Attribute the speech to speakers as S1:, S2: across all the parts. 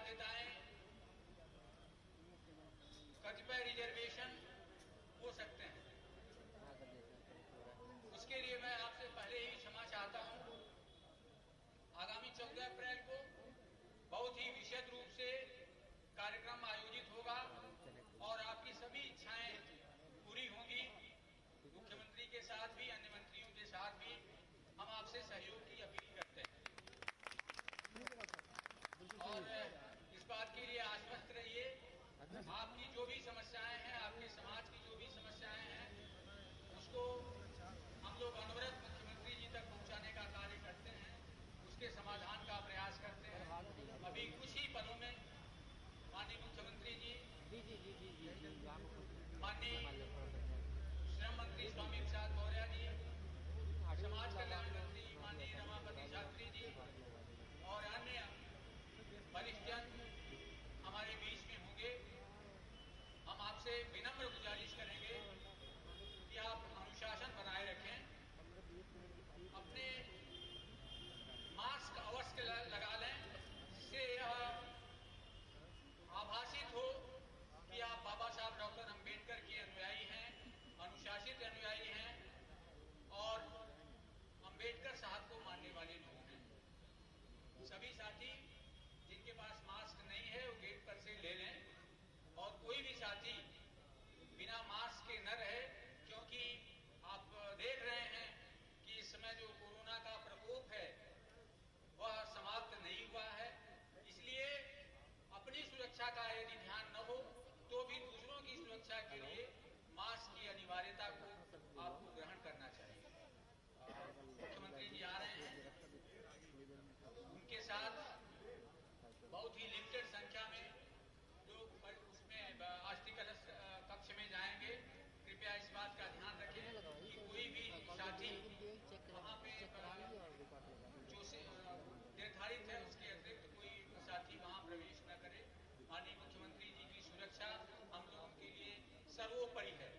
S1: बाध्यताएं, कतिपय रिजर्वेशन हो सकते हैं। उसके लिए मैं आपसे पहले ही क्षमा चाहता हूं। आगामी 14 अप्रैल को बहुत ही विशद रूप से कार्यक्रम आयोजित होगा और आपकी सभी इच्छाएं पूरी होंगी। मुख्यमंत्री के साथ भी, अन्य मंत्रियों के साथ भी हम आपसे सहयोग की अपील करते हैं और इस बात के लिए आश्वस्त रहिए, आपकी जो भी समस्याएं हैं, आपके समाज की जो भी समस्याएं हैं, उसको हम लोग अनवरत मुख्यमंत्री जी तक पहुंचाने का कार्य करते हैं, उसके समाधान का प्रयास करते हैं। अभी कुछ ही पलों में माननीय मुख्यमंत्री जी, माननीय श्रम मंत्री स्वामी प्रसाद मौर्य जी, समाज कल्याण मंत्री माननीय रमापति शास्त्री जी और अन्य वरिष्ठ जन हमारे बीच में होंगे। हम आपसे विनम्र गुजारिश करेंगे कि आप अनुशासन बनाए रखें, अपने मास्क अवश्य लगा लें, जिससे यह आभासित हो कि आप बाबा साहब डॉक्टर अंबेडकर के अनुयायी हैं, अनुशासित अनुयायी हैं और अंबेडकर साहब को मानने वाले लोग हैं। सभी साथी जिनके पास मास्क नहीं है वो गेट पर से ले लें और कोई भी साथी बिना मास्क के न रहे, क्योंकि आप देख रहे हैं कि इस समय जो कोरोना का प्रकोप है वह समाप्त नहीं हुआ है। इसलिए अपनी सुरक्षा का यदि ध्यान न हो तो भी दूसरों की सुरक्षा के लिए मास्क की अनिवार्यता को आपको ग्रहण करना चाहिए। मुख्यमंत्री जी आ रहे हैं, उनके साथ बहुत ही लिमिटेड संख्या में लोग उसमें अस्थि कलश कक्ष में जाएंगे। कृपया इस बात का ध्यान रखें कि कोई भी साथी वहाँ पे जो निर्धारित है उसके अतिरिक्त कोई साथी वहाँ प्रवेश न करे। माननीय मुख्यमंत्री जी की सुरक्षा हम लोगों के लिए सर्वोपरि है।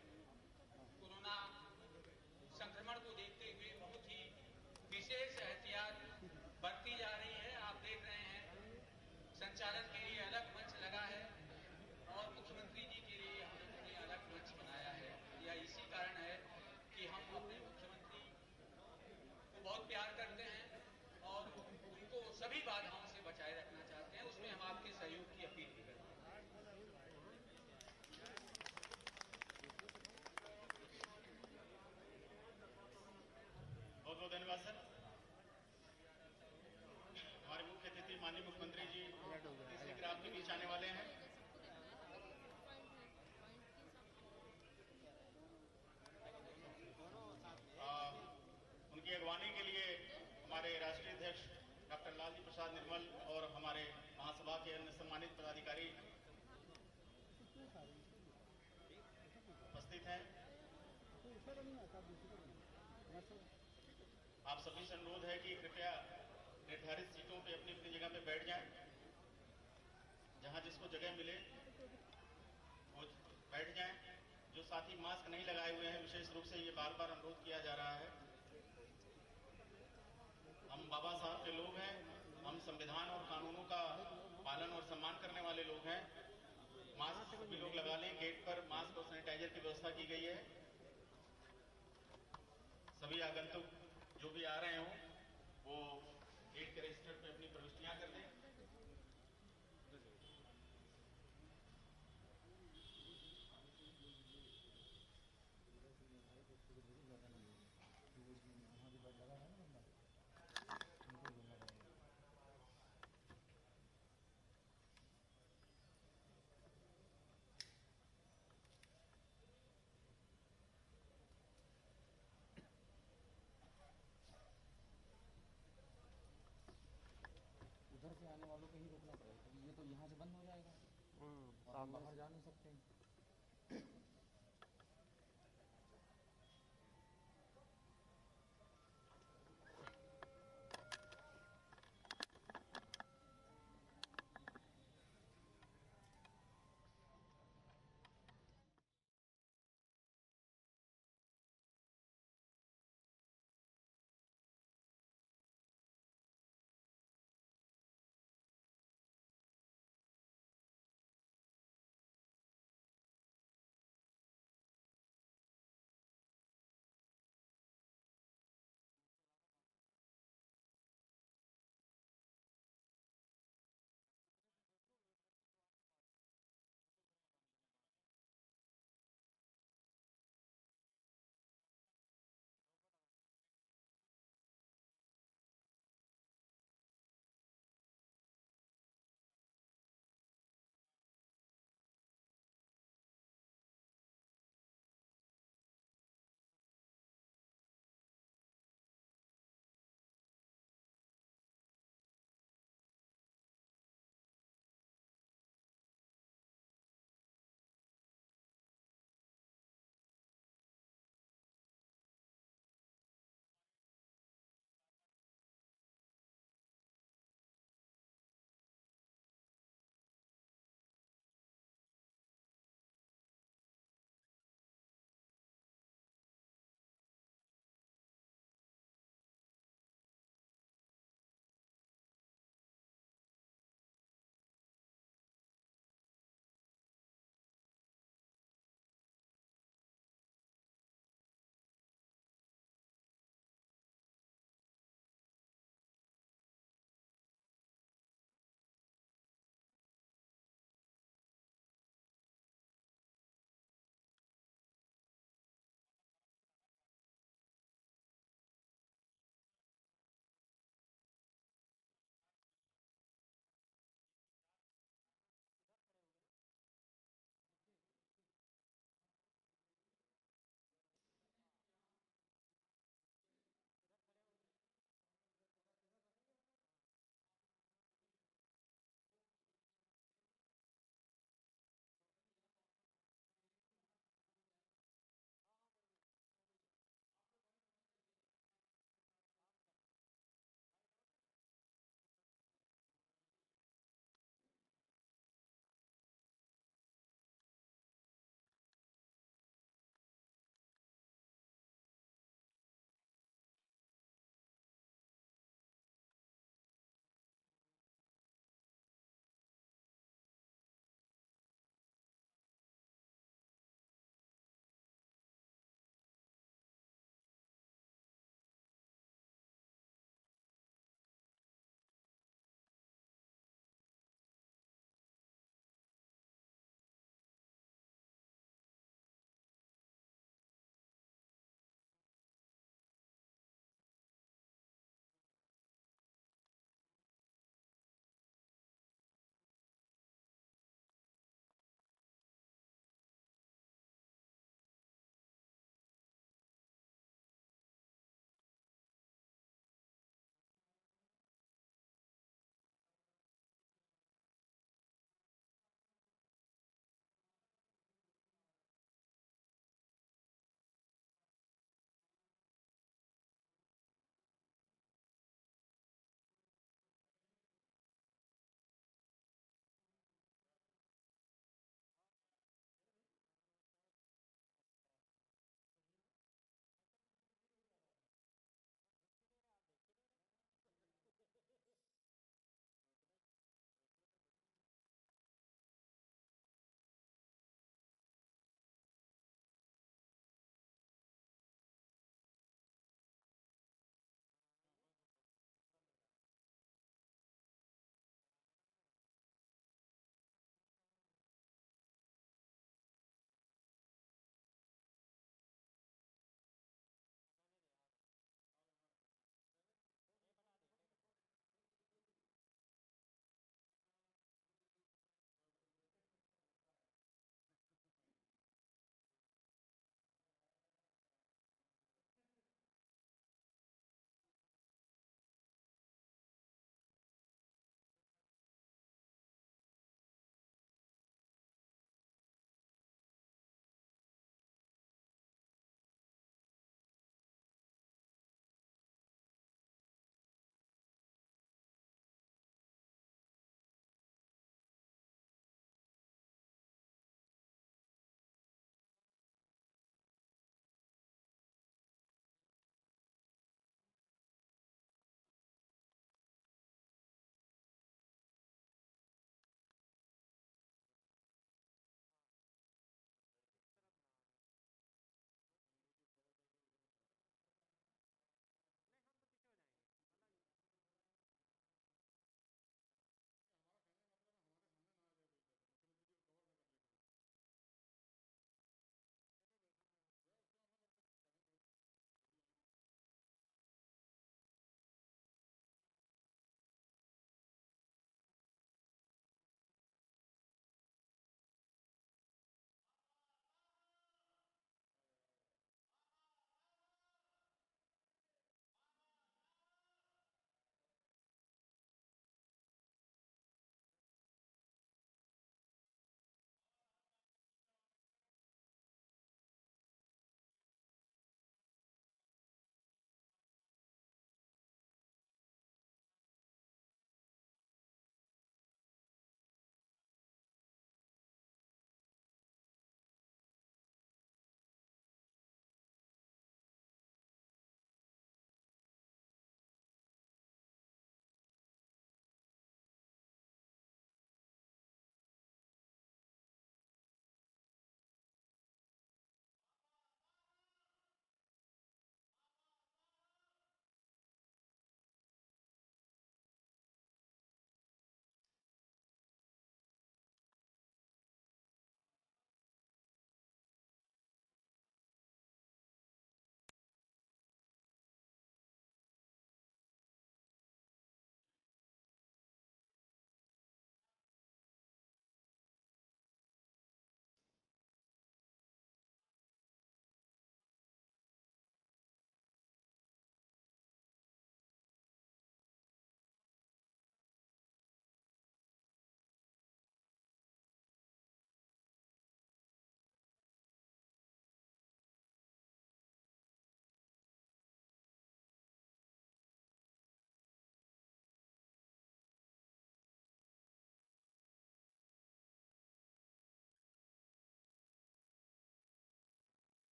S1: कोरोना संक्रमण को देखते हुए बहुत ही विशेष एहतियात बरती जा रही है। आप देख रहे हैं संचालन के लिए अलग मंच लगा है और मुख्यमंत्री जी के लिए हम लोगों ने अलग मंच बनाया है। यह इसी कारण है कि हम अपने मुख्यमंत्री को बहुत प्यार करते हैं और उनको सभी बाधाओं से बचाए रखना चाहते हैं। उसमें हम आपके सहयोग की अपील भी करते हैं।
S2: बहुत बहुत धन्यवाद सर। हमारे मुख्य अतिथि माननीय मुख्यमंत्री जी तीसरे ग्राफ के बीच आने वाले हैं। उनकी अगवानी के लिए हमारे राष्ट्रीय अध्यक्ष डॉक्टर लालजी प्रसाद निर्मल और हमारे महासभा के अन्य सम्मानित पदाधिकारी उपस्थित हैं। आप सभी से अनुरोध है कि कृपया निर्धारित सीटों पे अपनी अपनी जगह पे बैठ जाएं। जहां जिसको जगह मिले वो बैठ जाएं। जो साथी मास्क नहीं लगाए हुए हैं, विशेष रूप से ये बार बार अनुरोध किया जा रहा है। हम बाबा साहब के लोग हैं, हम संविधान और कानूनों का पालन और सम्मान करने वाले लोग हैं। मास्क सभी लोग लगा लें। गेट पर मास्क और सैनिटाइजर की व्यवस्था की गई है। सभी आगंतुक जो भी आ रहे हों वो गेट के रजिस्टर पे अपनी प्रविष्टियां कर दें।
S3: उधर से आने वालों को ही रोकना पड़ेगा, क्योंकि ये तो यहाँ से बंद हो जाएगा और हम बाहर जा नहीं सकते।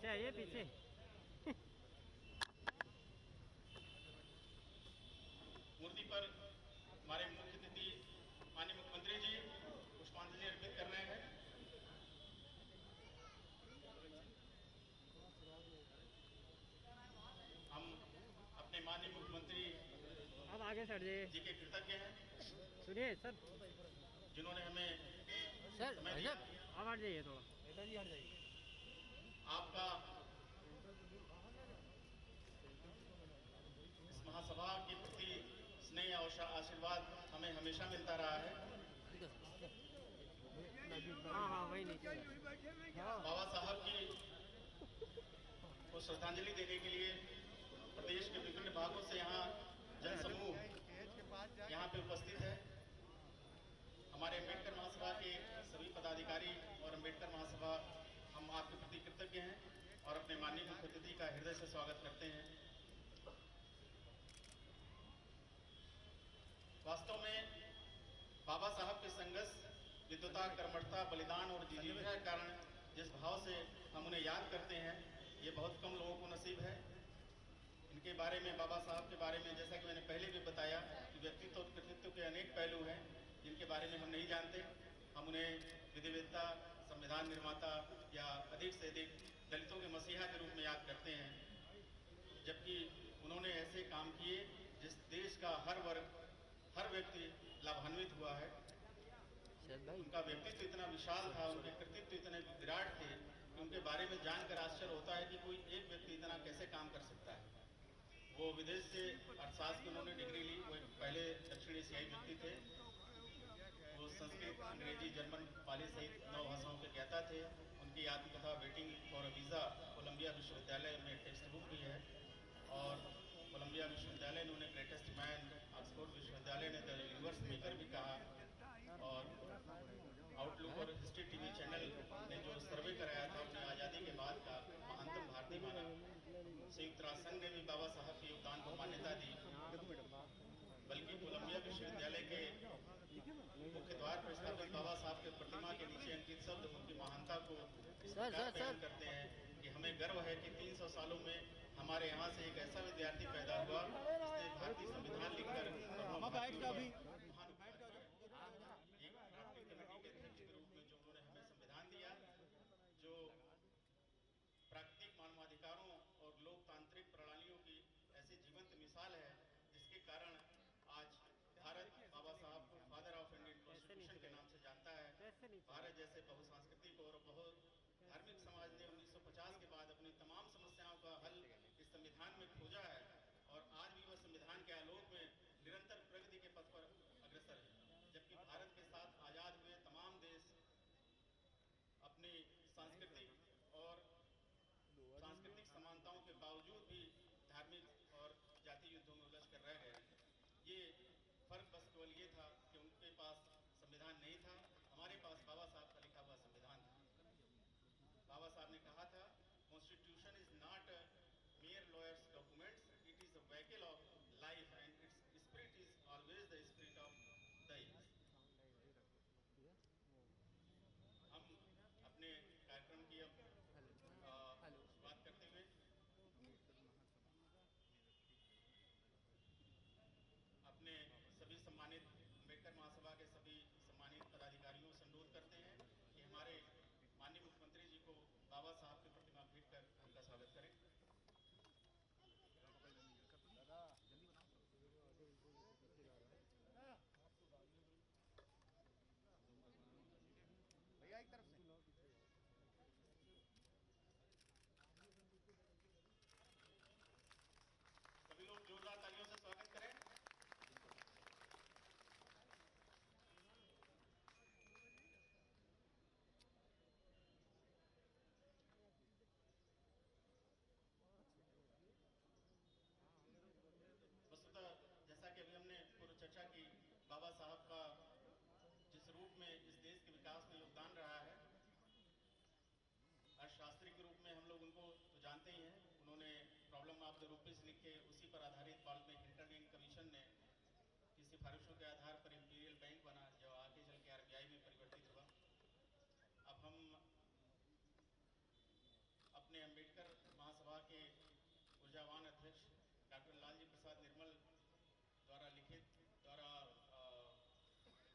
S4: पीछे आइए पीछे।
S2: मूर्ति पर हमारे मुख्य अतिथि माननीय मुख्यमंत्री जी पुष्पांजलि अर्पित कर रहे हैं। हम अपने माननीय मुख्यमंत्री
S4: अब आगे सर
S2: जी के कृतज्ञ हैं
S4: सुनिए सर,
S2: जिन्होंने हमें
S4: सर
S2: समय दिया।
S4: अब हट जाइए थोड़ा।
S2: आपका इस महासभा के प्रति स्नेह और आशीर्वाद हमें हमेशा मिलता रहा है।
S4: हाँ वही नीचे।
S2: बाबा साहब की को श्रद्धांजलि देने के लिए प्रदेश के विभिन्न भागों से यहाँ जनसमूह यहाँ पे उपस्थित है। हमारे अम्बेडकर महासभा के सभी पदाधिकारी और अम्बेडकर महासभा हम आपके प्रति कृतज्ञ हैं और अपने माननीय मुख्य अतिथि का हृदय से स्वागत करते हैं। वास्तव में बाबा साहब के संघर्ष, विद्वता, कर्मठता, बलिदान और जिजीविका के कारण जिस भाव से हम उन्हें याद करते हैं, ये बहुत कम लोगों को नसीब है। इनके बारे में, बाबा साहब के बारे में, जैसा कि मैंने पहले भी बताया कि व्यक्तित्व और कृतित्व के अनेक पहलू हैं जिनके बारे में हम नहीं जानते। हम उन्हें विधिवेत्ता, संविधान निर्माता या अधिक से अधिक दलितों के मसीहा के रूप में याद करते हैं, जबकि उन्होंने ऐसे काम किए जिस देश का हर वर्ग, हर व्यक्ति लाभान्वित हुआ है। उनका व्यक्तित्व इतना विशाल था, उनके कृतित्व इतने विराट थे कि उनके बारे में जानकर आश्चर्य होता है कि कोई एक व्यक्ति इतना कैसे काम कर सकता है। वो विदेश से अर्थशास्त्र की उन्होंने डिग्री ली। वो पहले दक्षिण एशियाई व्यक्ति थे। वो संस्कृत, अंग्रेजी, जर्मन, पाली सहित 9 भाषाओं के ज्ञाता थे। उनकी आत्मकथा waiting for a visa Columbia विश्वविद्यालय में टेक्स्ट बुक भी है। और कोलंबिया विश्वविद्यालय ने उन्हें ग्रेटेस्ट मैन, ऑक्सफोर्ड विश्वविद्यालय ने द यूनिवर्स मेकर भी कहा। और आउटलुक और हिस्ट्री टीवी चैनल ने जो सर्वे कराया था अपनी आज़ादी के बाद का महानतम भारतीय माना। संयुक्त राष्ट्र संघ ने भी बाबा साहब के योगदान को मान्यता दी। बल्कि कोलंबिया विश्वविद्यालय के मुख्य द्वार पर स्थापित बाबा साहब के प्रतिमा के नीचे अंकित शब्द उनकी महानता को बयान करते हैं कि हमें गर्व है कि 300 सालों में हमारे यहाँ से एक ऐसा विद्यार्थी पैदा हुआ जिसने भारतीय संविधान लिखकर एक ड्राफ्टिंग कमेटी के अध्यक्ष के रूप में जो उन्होंने हमें संविधान दिया, जो प्राकृतिक मानवाधिकारों और लोकतांत्रिक प्रणालियों की ऐसी जीवंत मिसाल है, जिसके कारण आज भारत बाबा साहब को फादर ऑफ इंडियन कॉन्स्टिट्यूशन के नाम से जानता है। भारत जैसे बहुसांस्कृतिक और बहुत धार्मिक समाज ने 1950 के बाद अपनी तमाम समस्याओं का हल इस संविधान में खोजा है और आज भी वह संविधान के आलोक में निरंतर प्रगति के पथ पर अग्रसर है। जबकि भारत के साथ आजाद हुए तमाम देश अपनी सांस्कृतिक समानताओं के बावजूद भी धार्मिक और जातीय युद्धों में उलझ कर रह गए। ये फर्क बस केवल ये था कि उनके पास संविधान नहीं था, हमारे पास बाबा साहब का लिखा हुआ संविधान था। बाबा साहब ने कहा था, constitution is not mere lawyers documents, it is a vehicle of life and its spirit is always the spirit of the age. हम अपने कार्यक्रम की अब शुरुआत करते हुए अपने सभी सम्मानित अम्बेडकर महासभा के सभी सम्मानित पदाधिकारियों से अनुरोध करते हैं कि हमारे माननीय मुख्यमंत्री जी को बाबा साहब की प्रतिमा भेंट कर उनका स्वागत करें। भैया एक तरफ से सभी लोग जोरदार तालियों से स्वागत करें। वस्तुतः जैसा कि अभी हमने पूर्व चर्चा की, बाबा साहब का जिस रूप में इस देश के विकास में योगदान रहा है, अर्थशास्त्री के रूप में हम लोग उनको तो जानते ही हैं। उन्होंने प्रॉब्लम ऑफ द रूपीज लिखे, उसी पर आधारित बाद में हिल्टन एंड कमीशन ने की सिफारिशों के आधार पर इंपीरियल बैंक बना, जो आगे चल के RBI में परिवर्तित हुआ। अब हम अपने अम्बेडकर ऊर्जावान अध्यक्ष डॉक्टर लालजी प्रसाद निर्मल द्वारा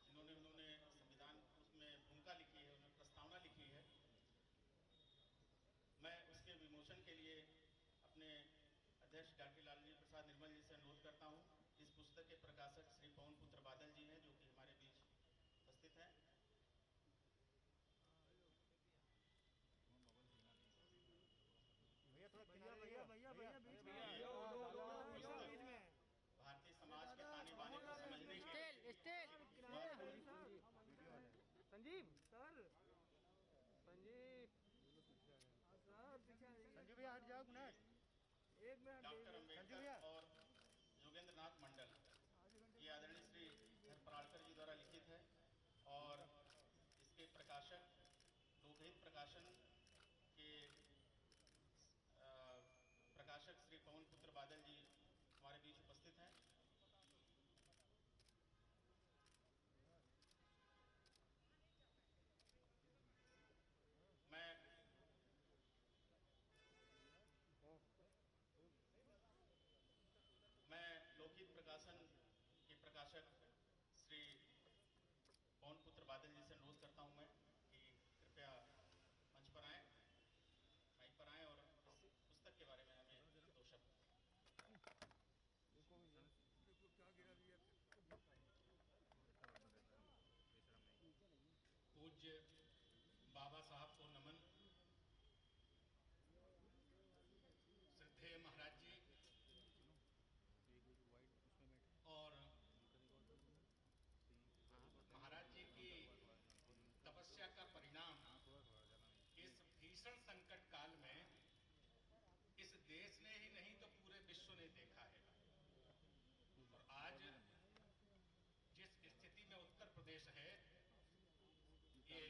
S2: जिन्होंने उन्होंने संविधान उसमें भूमिका लिखी है, उन्होंने प्रस्तावना लिखी है, मैं उसके विमोचन के लिए अपने अध्यक्ष डॉक्टर लालजी प्रसाद निर्मल जी से अनुरोध करता हूं। इस पुस्तक के प्रकाशक श्री पवन पुत्र बादल जी हैं, जो कि हमारे बीच उपस्थित हैं। भारतीय समाज के ताने बाने को समझने के
S4: संजीव सर, संजीव भैया हट जाओ मिनट, एक मिनट।
S2: डॉक्टर अम्बेडकर और योगेंद्र नाथ मंडल, ये आदरणीय श्री धर पराड़कर जी द्वारा लिखित है और इसके प्रकाशक लोकहित प्रकाशन के प्रकाशक श्री पवन पुत्र बादल जी हमारे बीच उपस्थित हैं। मैं लोकहित प्रकाशन के प्रकाशक श्री पवन पुत्र बादल जी से अनुरोध करता हूं मैं कि कृपया मंच पर आएं, माइक पर आएं और इस पुस्तक के बारे में हमें दो शब्द। पूज्य बाबा साहब को नमन। श्रद्धेय महाराज जी और महाराज जी की तपस्या का परिणाम इस भीषण संकट काल में इस देश ने ही नहीं तो पूरे विश्व ने देखा है। और आज जिस स्थिति में उत्तर प्रदेश है, ये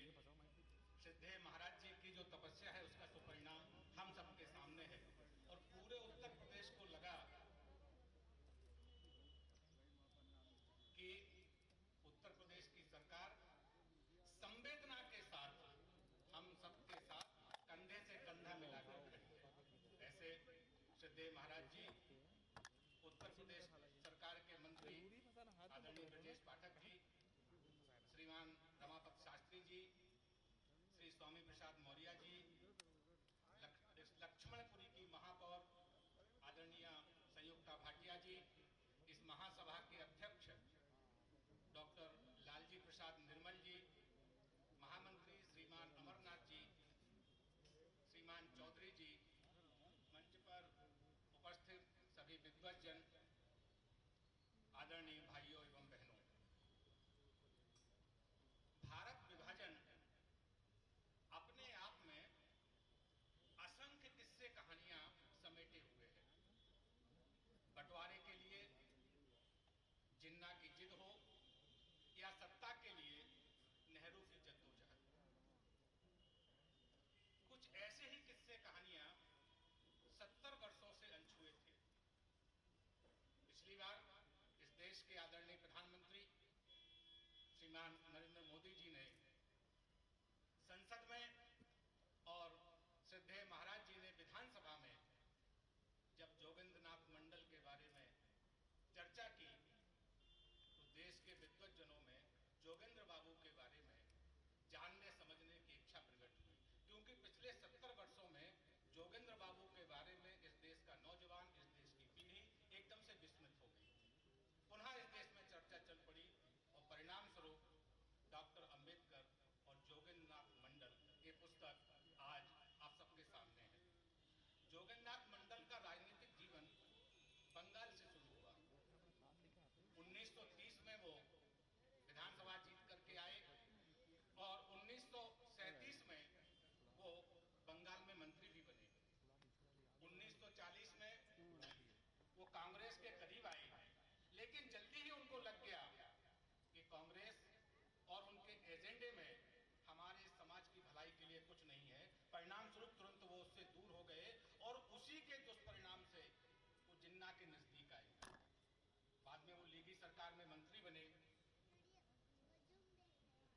S2: श्रद्धेय महाराज जी की जो तपस्या है उसका सुपरिणाम हम सबके सामने है। और पूरे उत्तर प्रदेश को लगा कि उत्तर प्रदेश की सरकार संवेदना के साथ हम सबके साथ कंधे से कंधा मिलाकर खड़ी है। ऐसे श्रद्धेय महाराज जी उत्तर प्रदेश सरकार के मंत्री आदरणीय ब्रजेश पाठक जी, श्रीमान रमापत शास्त्री जी, श्री स्वामी प्रसाद मौर्य जी, लक्ष्मणपुरी की महापौर आदरणीय संयुक्ता भाटिया जी, इस महासभा के अध्यक्ष डॉक्टर लालजी प्रसाद निर्मल जी, महामंत्री श्रीमान अमरनाथ जी, श्रीमान चौधरी जी, मंच पर उपस्थित सभी विद्वज्जन, आदरणीय भाइयों एवं बहनों, भारत विभाजन अपने आप में असंख्य किस्से कहानियां समेटे हुए है। बंटवारे के लिए जिन्ना की जिद हो या सत्ता के लिए नेहरू की जद्दोजहद, कुछ ऐसे ही किस्से कहानियां 70 वर्षों से अनछुए थे। पिछली बार इस देश के आदरणीय प्रधानमंत्री श्रीमान नरेंद्र मोदी जी ने संसद में और श्रद्धेय महाराज जी ने विधानसभा में जब जोगेंद्र नाथ मंडल के बारे में चर्चा की तो देश के विद्वज्जनों में जोगेंद्र बाबू के बारे में जानने समझने की इच्छा प्रकट हुई, क्योंकि पिछले 70 वर्षों में जोगेंद्र बाबू के बारे में इस देश का नौजवान, इस देश की पीढ़ी एकदम से विस्मित हो गई। पुनः इस देश में चर्चा चल पड़ी और परिणाम स्वरूप डॉक्टर अंबेडकर और जोगेंद्र नाथ मंडल ये पुस्तक आज आप सबके सामने है। जोगेंद्र नाथ मंडल का राजनीतिक जीवन बंगाल से शुरू हुआ। 1930 में वो विधानसभा जीत करके आए और 1937 में वो बंगाल में मंत्री भी बने। 1940 में वो कांग्रेस के करीब आए, लेकिन जल्दी ही उनको लग गया कि कांग्रेस और उनके एजेंडे में हमारे समाज की भलाई के लिए कुछ नहीं है। परिणाम स्वरूप तुरंत वो उससे दूर हो गए और उसी के दुष्परिणाम से वो जिन्ना के नजदीक आए। बाद में वो लीगी सरकार में मंत्री बने।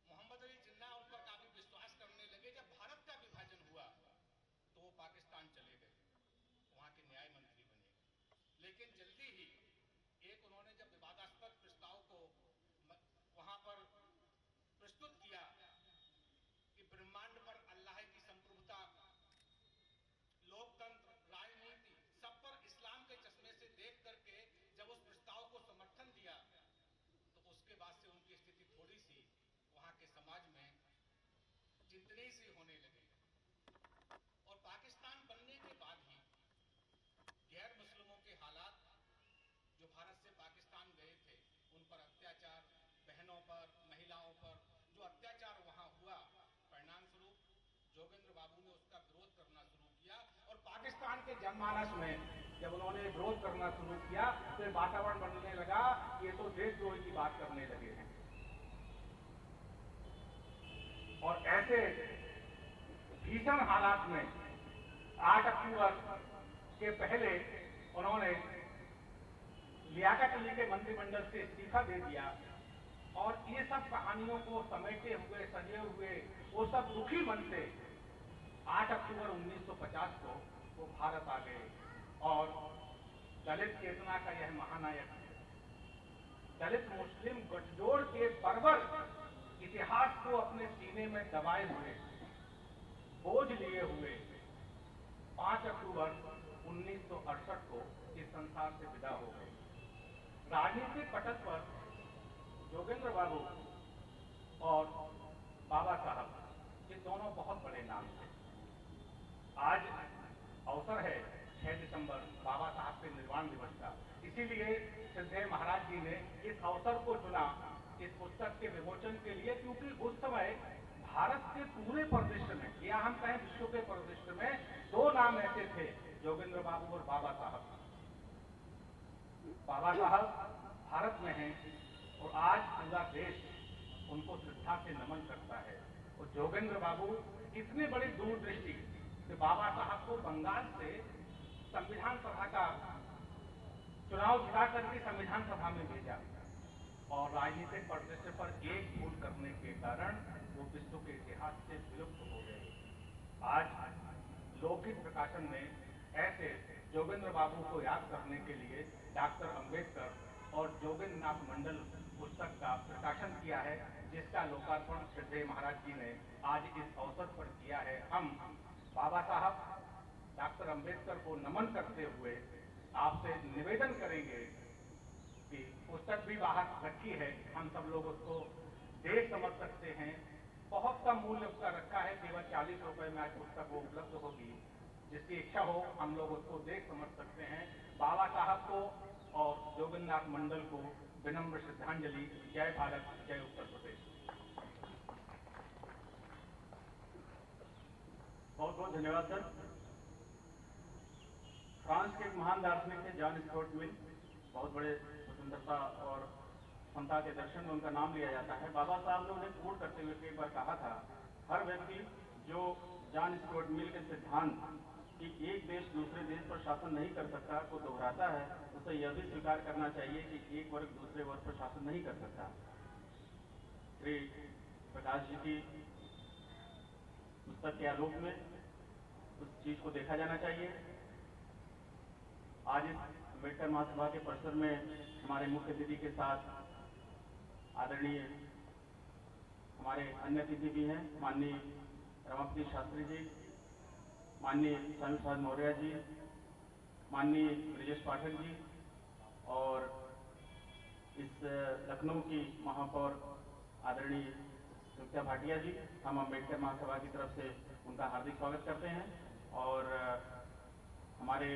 S2: मोहम्मद अली जिन्ना उन पर काफी विश्वास करने लगे। जब भारत का विभाजन हुआ तो वो पाकिस्तान चले गए, वहां के न्याय मंत्री बने।
S1: लेकिन जल्दी ही एक उन्होंने जब विवादास्पद प्रस्ताव को वहां पर प्रस्तुत किया कि ब्रह्मांड पर अल्लाह की संप्रभुता, लोकतंत्र, राजनीति सब पर इस्लाम के चश्मे से देख करके जब उस प्रस्ताव को समर्थन दिया, तो उसके बाद से उनकी स्थिति थोड़ी सी वहां के समाज में चिंतनीय सी होने लगी। और पाकिस्तान बनने के बाद ही गैर मुस्लिमों के हालात, जो भारत से पाकिस्तान गए थे, उन पर अत्याचार, बहनों पर, महिलाओं पर जो अत्याचार वहां हुआ, परिणाम स्वरूप जोगेंद्र बाबू ने उसका विरोध करना शुरू किया। और पाकिस्तान के जनमानस में जब उन्होंने विरोध करना शुरू किया तो वातावरण बनने लगा, ये तो देशद्रोही की बात करने लगे हैं। और ऐसे भीषण हालात में 8 अक्टूबर के पहले उन्होंने लियाकत अली के मंत्रिमंडल से इस्तीफा दे दिया। और ये सब कहानियों को समेटे हुए, सजे हुए, वो सब दुखी मन से 8 अक्टूबर 1950 को वो भारत आ गए और दलित चेतना का यह महानायक, दलित मुस्लिम गठजोड़ के बर्बर इतिहास को अपने सीने में दबाए हुए, बोझ लिए हुए 5 अक्टूबर 1968 को इस संसार से विदा हो गए। राजनीतिक पटल पर जोगेंद्र बाबू और बाबा साहब, ये दोनों बहुत बड़े नाम थे। आज अवसर है 6 दिसंबर बाबा साहब के निर्वाण दिवस का, इसीलिए सिद्धेश्वर महाराज जी ने इस अवसर को चुना इस पुस्तक के विमोचन के लिए, क्योंकि उस समय भारत के पूरे परिदृश्य में, या हम कहें विश्व के परिदृश्य में, 2 नाम ऐसे थे, जोगेंद्र बाबू और बाबा साहब। बाबा साहब भारत में हैं और आज पूरा देश उनको श्रद्धा से नमन करता है। और जोगेंद्र बाबू इतनी बड़ी दूरदृष्टि कि बाबा साहब को बंगाल से संविधान सभा का चुनाव जिता करके संविधान सभा में भेजा और राजनीतिक परिदृश्य पर एक भूल करने के कारण वो विश्व के इतिहास से विलुप्त हो गए। आज लोकहित प्रकाशन ने ऐसे जोगेंद्र बाबू को याद करने के लिए डॉक्टर अंबेडकर और जोगेंद्र नाथ मंडल पुस्तक का प्रकाशन किया है, जिसका लोकार्पण सिद्धेश्वर महाराज जी ने आज इस अवसर पर किया है। हम बाबा साहब डॉक्टर अंबेडकर को नमन करते हुए आपसे निवेदन करेंगे कि पुस्तक भी बाहर रखी है, हम सब लोग उसको देख समझ सकते हैं। बहुत कम मूल्य उसका रखा है, केवल 40 रुपए में आज पुस्तक वो उपलब्ध होगी। जिसकी इच्छा हो हम लोग उसको देख समझ सकते हैं। बाबा साहब को और जोगेंद्र नाथ मंडल को विनम्र श्रद्धांजलि। जय भारत, जय उत्तर प्रदेश।
S2: बहुत बहुत धन्यवाद सर। फ्रांस के एक महान दार्शनिक थे जॉन स्टुअर्ट मिल, बहुत बड़े स्वतंत्रता और समता के दर्शन में उनका नाम लिया जाता है। बाबा साहब ने उन्हें कोट करते हुए कई बार कहा था, हर व्यक्ति जो जॉन स्टुअर्ट मिल के सिद्धांत कि एक देश दूसरे देश पर शासन नहीं कर सकता को दोहराता है, उसे यह भी स्वीकार करना चाहिए कि एक वर्ग दूसरे वर्ग पर शासन नहीं कर सकता। श्री प्रकाश जी की पुस्तक के आलोक में उस चीज को देखा जाना चाहिए। आज इस अम्बेडकर महासभा के परिसर में हमारे मुख्य अतिथि के साथ आदरणीय हमारे अन्य अतिथि भी हैं, माननीय रमापति शास्त्री जी, माननीय स्वामी प्रसाद मौर्य जी, माननीय ब्रिजेश पाठक जी और इस लखनऊ की महापौर आदरणीय सुमित्रा भाटिया जी। हम अम्बेडकर महासभा की तरफ से उनका हार्दिक स्वागत करते हैं और हमारे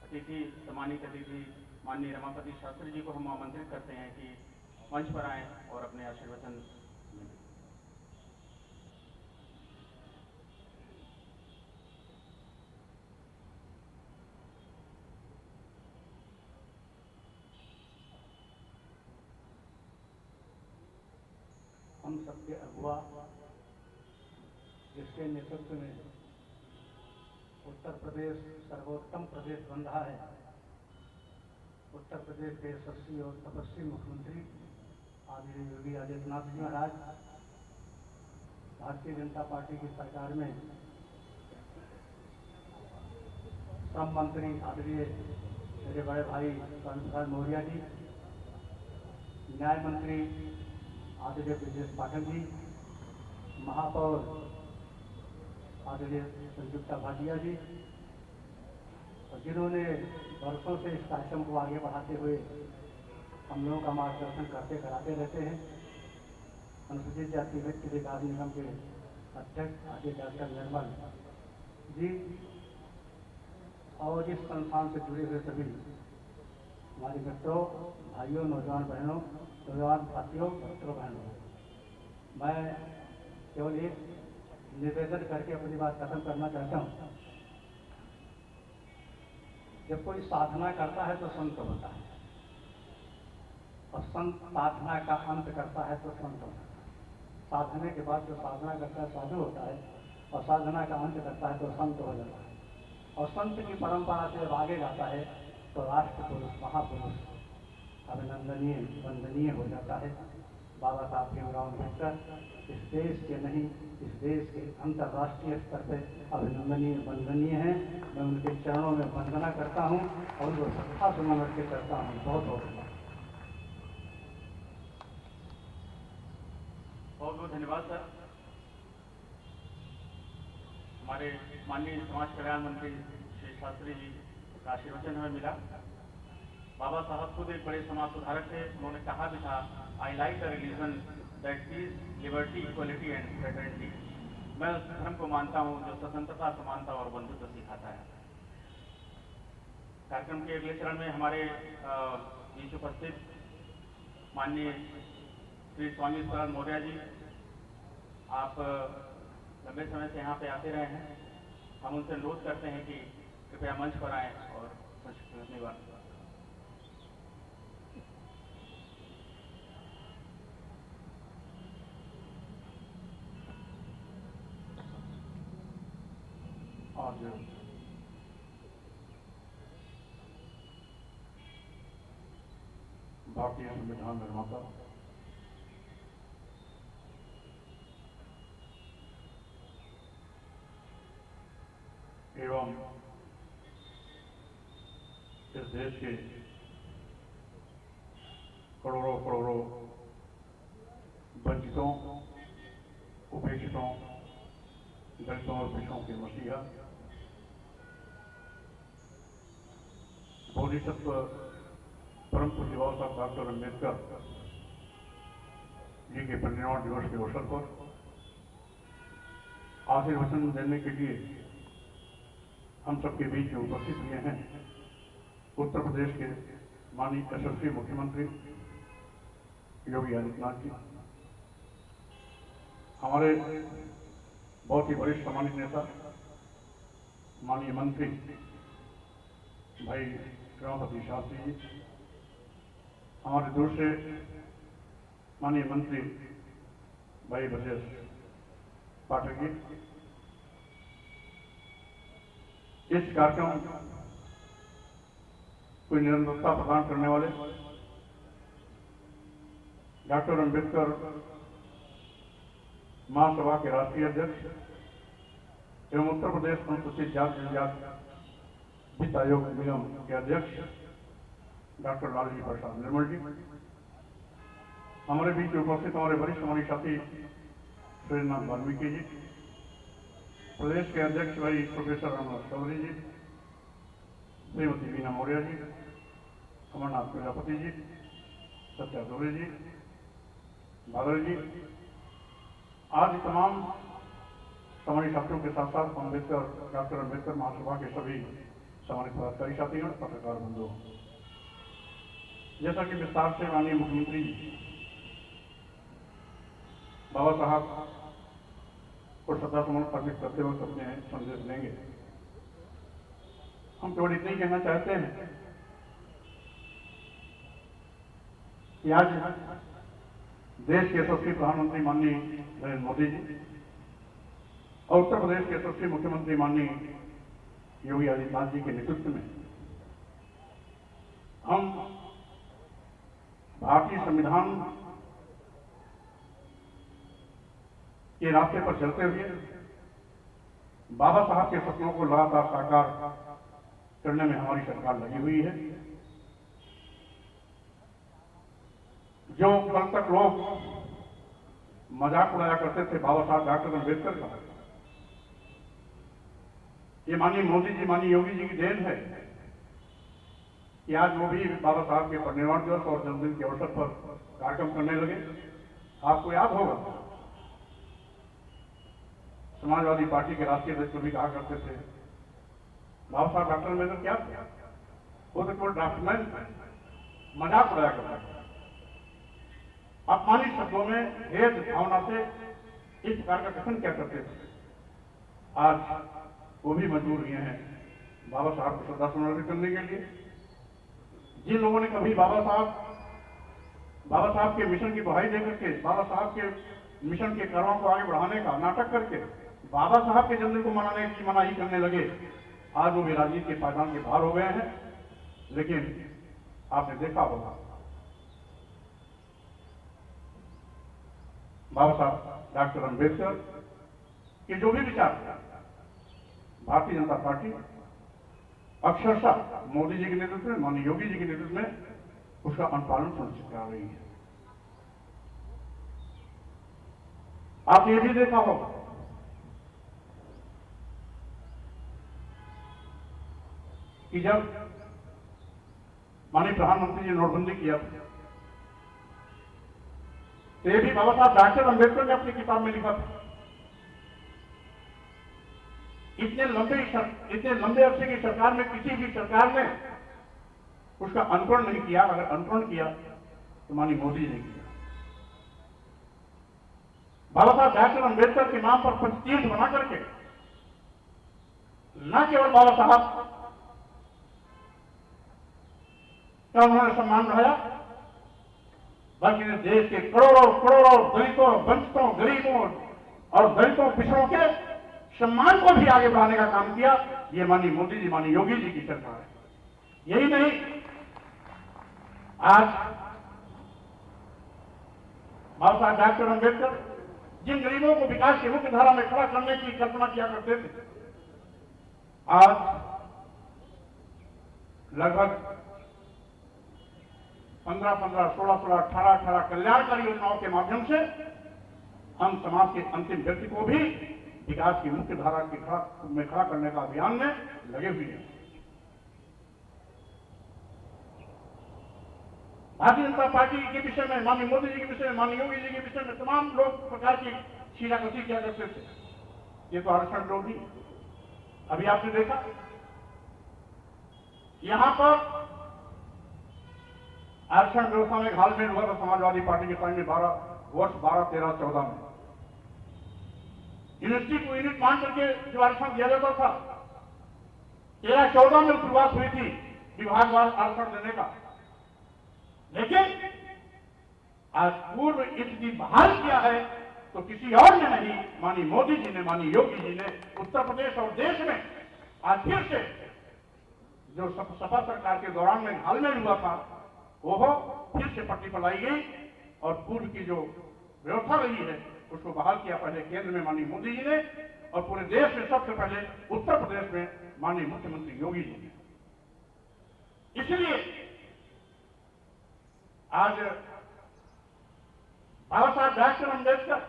S2: अतिथि, सम्मानित अतिथि माननीय रमापति शास्त्री जी को हम आमंत्रित करते हैं कि मंच पर आएं और अपने आशीर्वचन दें।
S5: हम सबके अगुआ, जिसके नेतृत्व में उत्तर प्रदेश सर्वोत्तम प्रदेश बन रहा है, उत्तर प्रदेश के यशस्वी और तपस्वी मुख्यमंत्री आदरणीय योगी आदित्यनाथ जी महाराज, भारतीय जनता पार्टी की सरकार में श्रम मंत्री आदरणीय मेरे बड़े भाई स्वामी प्रसाद मौर्य जी, न्याय मंत्री आदरणीय ब्रजेश पाठक जी, महापौर आदरणीय संयुक्ता भाटिया जी, और जिन्होंने वर्षों से इस कार्यक्रम को आगे बढ़ाते हुए हम लोगों का मार्गदर्शन करते कराते रहते हैं। अनुसूचित जाति व्यक्ति विकास निगम के अध्यक्ष आदि डॉक्टर निर्मल जी और इस संस्थान से जुड़े हुए सभी हमारे मित्रों, भाइयों, नौजवान बहनों, नौजवान साथियों, बच्चों, बहनों, मैं केवल एक निवेदन करके अपनी बात खत्म करना चाहता हूँ। जब कोई साधना करता है तो संत होता है, और संत साधना का अंत करता है तो संत होता है। साधने के बाद जो साधना करता है साधु होता है, और साधना का अंत करता है तो संत हो जाता है। और संत की परंपरा से जब आगे जाता है तो राष्ट्र पुरुष, महापुरुष अभिनंदनीय, वंदनीय हो जाता है। बाबा साहब भीमराव अम्बेडकर इस देश के नहीं, इस देश के अंतर्राष्ट्रीय स्तर पर अभिनंदनीय, वंदनीय हैं। मैं उनके चरणों में वंदना करता हूँ और उनको श्रद्धा सुमन अर्पित करता हूँ। बहुत बहुत
S2: धन्यवाद सर। हमारे माननीय समाज कल्याण मंत्री श्री शास्त्री जी का आशीर्वचन हमें मिला। बाबा साहब खुद एक बड़े समाज सुधारक थे। उन्होंने कहा भी था, I like the religion that peace, liberty, equality and fraternity. मैं उस धर्म को मानता हूँ जो स्वतंत्रता, समानता और बंधुत्व सिखाता है। कार्यक्रम के अगले चरण में हमारे बीच उपस्थित माननीय श्री स्वामी प्रसाद मौर्य जी, आप लंबे समय से यहाँ पे आते रहे हैं। हम उनसे अनुरोध करते हैं कि कृपया मंच पर आएं और धन्यवाद।
S5: आज भारतीय संविधान निर्माता एवं इस देश के करोड़ों करोड़ों वंचितों, उपेक्षितों, दलितों और पिछड़ों के मसीहा बोधिसत्व परम पूज्य बाबा साहब डॉक्टर अम्बेडकर जी के परिनिर्वाण दिवस के अवसर पर आशीर्वचन देने के लिए हम सबके बीच में उपस्थित हुए हैं उत्तर प्रदेश के माननीय यशस्वी मुख्यमंत्री योगी आदित्यनाथ जी, हमारे बहुत ही वरिष्ठ सम्मानित नेता माननीय मंत्री भाई रमापति शास्त्री जी, हमारे दूसरे माननीय मंत्री भाई ब्रजेश पाठक जी, इस कार्यक्रम को निरंतरता प्रदान करने वाले डॉक्टर अम्बेडकर महासभा के राष्ट्रीय अध्यक्ष एवं उत्तर प्रदेश अनुसूचित जाति जनजाति वित्त आयोग निगम के अध्यक्ष डॉक्टर लालजी प्रसाद निर्मल जी, हमारे बीच उपस्थित हमारे वरिष्ठ हमारी साथी सुरेंद्रनाथ वाल्मीकि जी, प्रदेश के अध्यक्ष भाई प्रोफेसर रामनाथ चौधरी जी, श्रीमती बीना मौर्य जी, अमरनाथ प्रजापति जी, सत्या दुबे जी, बादल जी, आज तमाम हमारे साथियों के साथ साथ अम्बेडकर डॉक्टर अम्बेडकर महासभा के सभी सम्मानित पदाधिकारी साथी और पत्रकार बंधु, जैसा कि विस्तार से माननीय मुख्यमंत्री बाबा साहब को श्रद्धासुमन अर्पित करते वक्त अपने संदेश देंगे, हम केवल इतना ही कहना चाहते हैं कि आज देश के यशस्वी प्रधानमंत्री माननीय नरेंद्र मोदी जी और उत्तर प्रदेश के यशस्वी मुख्यमंत्री माननीय योगी आदित्यनाथ जी के नेतृत्व में हम भारतीय संविधान के रास्ते पर चलते हुए बाबा साहब के सपनों को लगातार साकार
S6: करने में हमारी सरकार लगी हुई है। जो कल तक लोग मजाक उड़ाया करते थे बाबा साहब डॉक्टर अम्बेडकर का, ये माननीय मोदी जी, माननीय योगी जी की देन है कि आज वो भी बाबा साहब के परिनिर्वाण दिवस और जन्मदिन के अवसर पर कार्यक्रम करने लगे। आपको याद होगा समाजवादी पार्टी के राष्ट्रीय अध्यक्ष भी कहा करते थे बाबा साहब डॉक्टर अम्बेडकर क्या थे, वो तो केवल ड्राफ्टमैन, मजाक उड़ाया करता था। अपमानित शब्दों में भेद भावना से इस प्रकार का कथन क्या करते थे। आज वो भी मजबूर हुए हैं बाबा साहब को श्रद्धा सुमन करने के लिए। जिन लोगों ने कभी बाबा साहब के मिशन की दुहाई देकर के बाबा साहब के मिशन के कार्यों को आगे बढ़ाने का नाटक करके बाबा साहब के जन्मदिन को मनाने की मनाही करने लगे, आज वो भी राजनीति के पायदान के बाहर हो गए हैं। लेकिन आपने देखा होगा बाबा साहब डॉक्टर अम्बेडकर के जो भी विचार थे, भारतीय जनता पार्टी अक्षरशः मोदी जी के नेतृत्व में, माननीय योगी जी के नेतृत्व में उसका अनुपालन सुनिश्चित करा रही है। आपने ये भी देखा होगा कि जब माननीय प्रधानमंत्री जी ने नोटबंदी किया तो ये भी बाबा साहब डॉक्टर अम्बेडकर ने अपनी किताब में लिखा था, इतने लंबे अरसे की सरकार में किसी भी सरकार ने उसका अनुकरण नहीं किया। अगर अनुकरण किया तो माननीय मोदी जी ने किया। बाबा साहब डॉक्टर अम्बेडकर के नाम पर पंचतीर्थ बना करके न केवल बाबा साहब का उन्होंने सम्मान बढ़ाया, बल्कि देश के करोड़ों करोड़ों दलितों, वंचितों, गरीबों और दलितों, पिछड़ों के सम्मान को भी आगे बढ़ाने का काम किया। ये माननीय मोदी जी, माननीय योगी जी की सरकार है। यही नहीं, आज बाबा साहब डॉक्टर अम्बेडकर जिन गरीबों को विकास की मुख्य धारा में खड़ा करने की कल्पना किया करते थे, आज लगभग 15-15, 16-16, 18-18 कल्याणकारी योजनाओं के माध्यम से हम समाज के अंतिम व्यक्ति को भी विकास की मुख्य धारा में खड़ा करने का अभियान में लगे हुए हैं। भारतीय जनता पार्टी के विषय में, माननीय मोदी जी के विषय में, माननीय योगी जी के विषय में तमाम लोग प्रकार की छीनाकसी किया करते थे। ये तो आरक्षण विरोधी। अभी आपने देखा यहां पर आरक्षण व्यवस्था में घालमेल हुआ था समाजवादी पार्टी के समय में 12-13-14 में यूनिवर्सिटी को यूनिट मान करके जो आरक्षण दिया जाता था, 13-14 में शुरुआत हुई थी विभागवार आरक्षण देने का। लेकिन आज पूर्व स्थिति बहाल किया है तो किसी और ने नहीं, माननीय मोदी जी ने, माननीय योगी जी ने उत्तर प्रदेश और देश में आज फिर से जो सपा सरकार के दौरान में घालमेल हुआ था वो फिर से पट्टी पर लाई गई और पूर्व की जो व्यवस्था रही है उसको बहाल किया पहले केंद्र में माननीय मोदी जी ने और पूरे देश में सबसे पहले उत्तर प्रदेश में माननीय मुख्यमंत्री योगी जी ने। इसलिए आज बाबा साहब डॉक्टर अम्बेडकर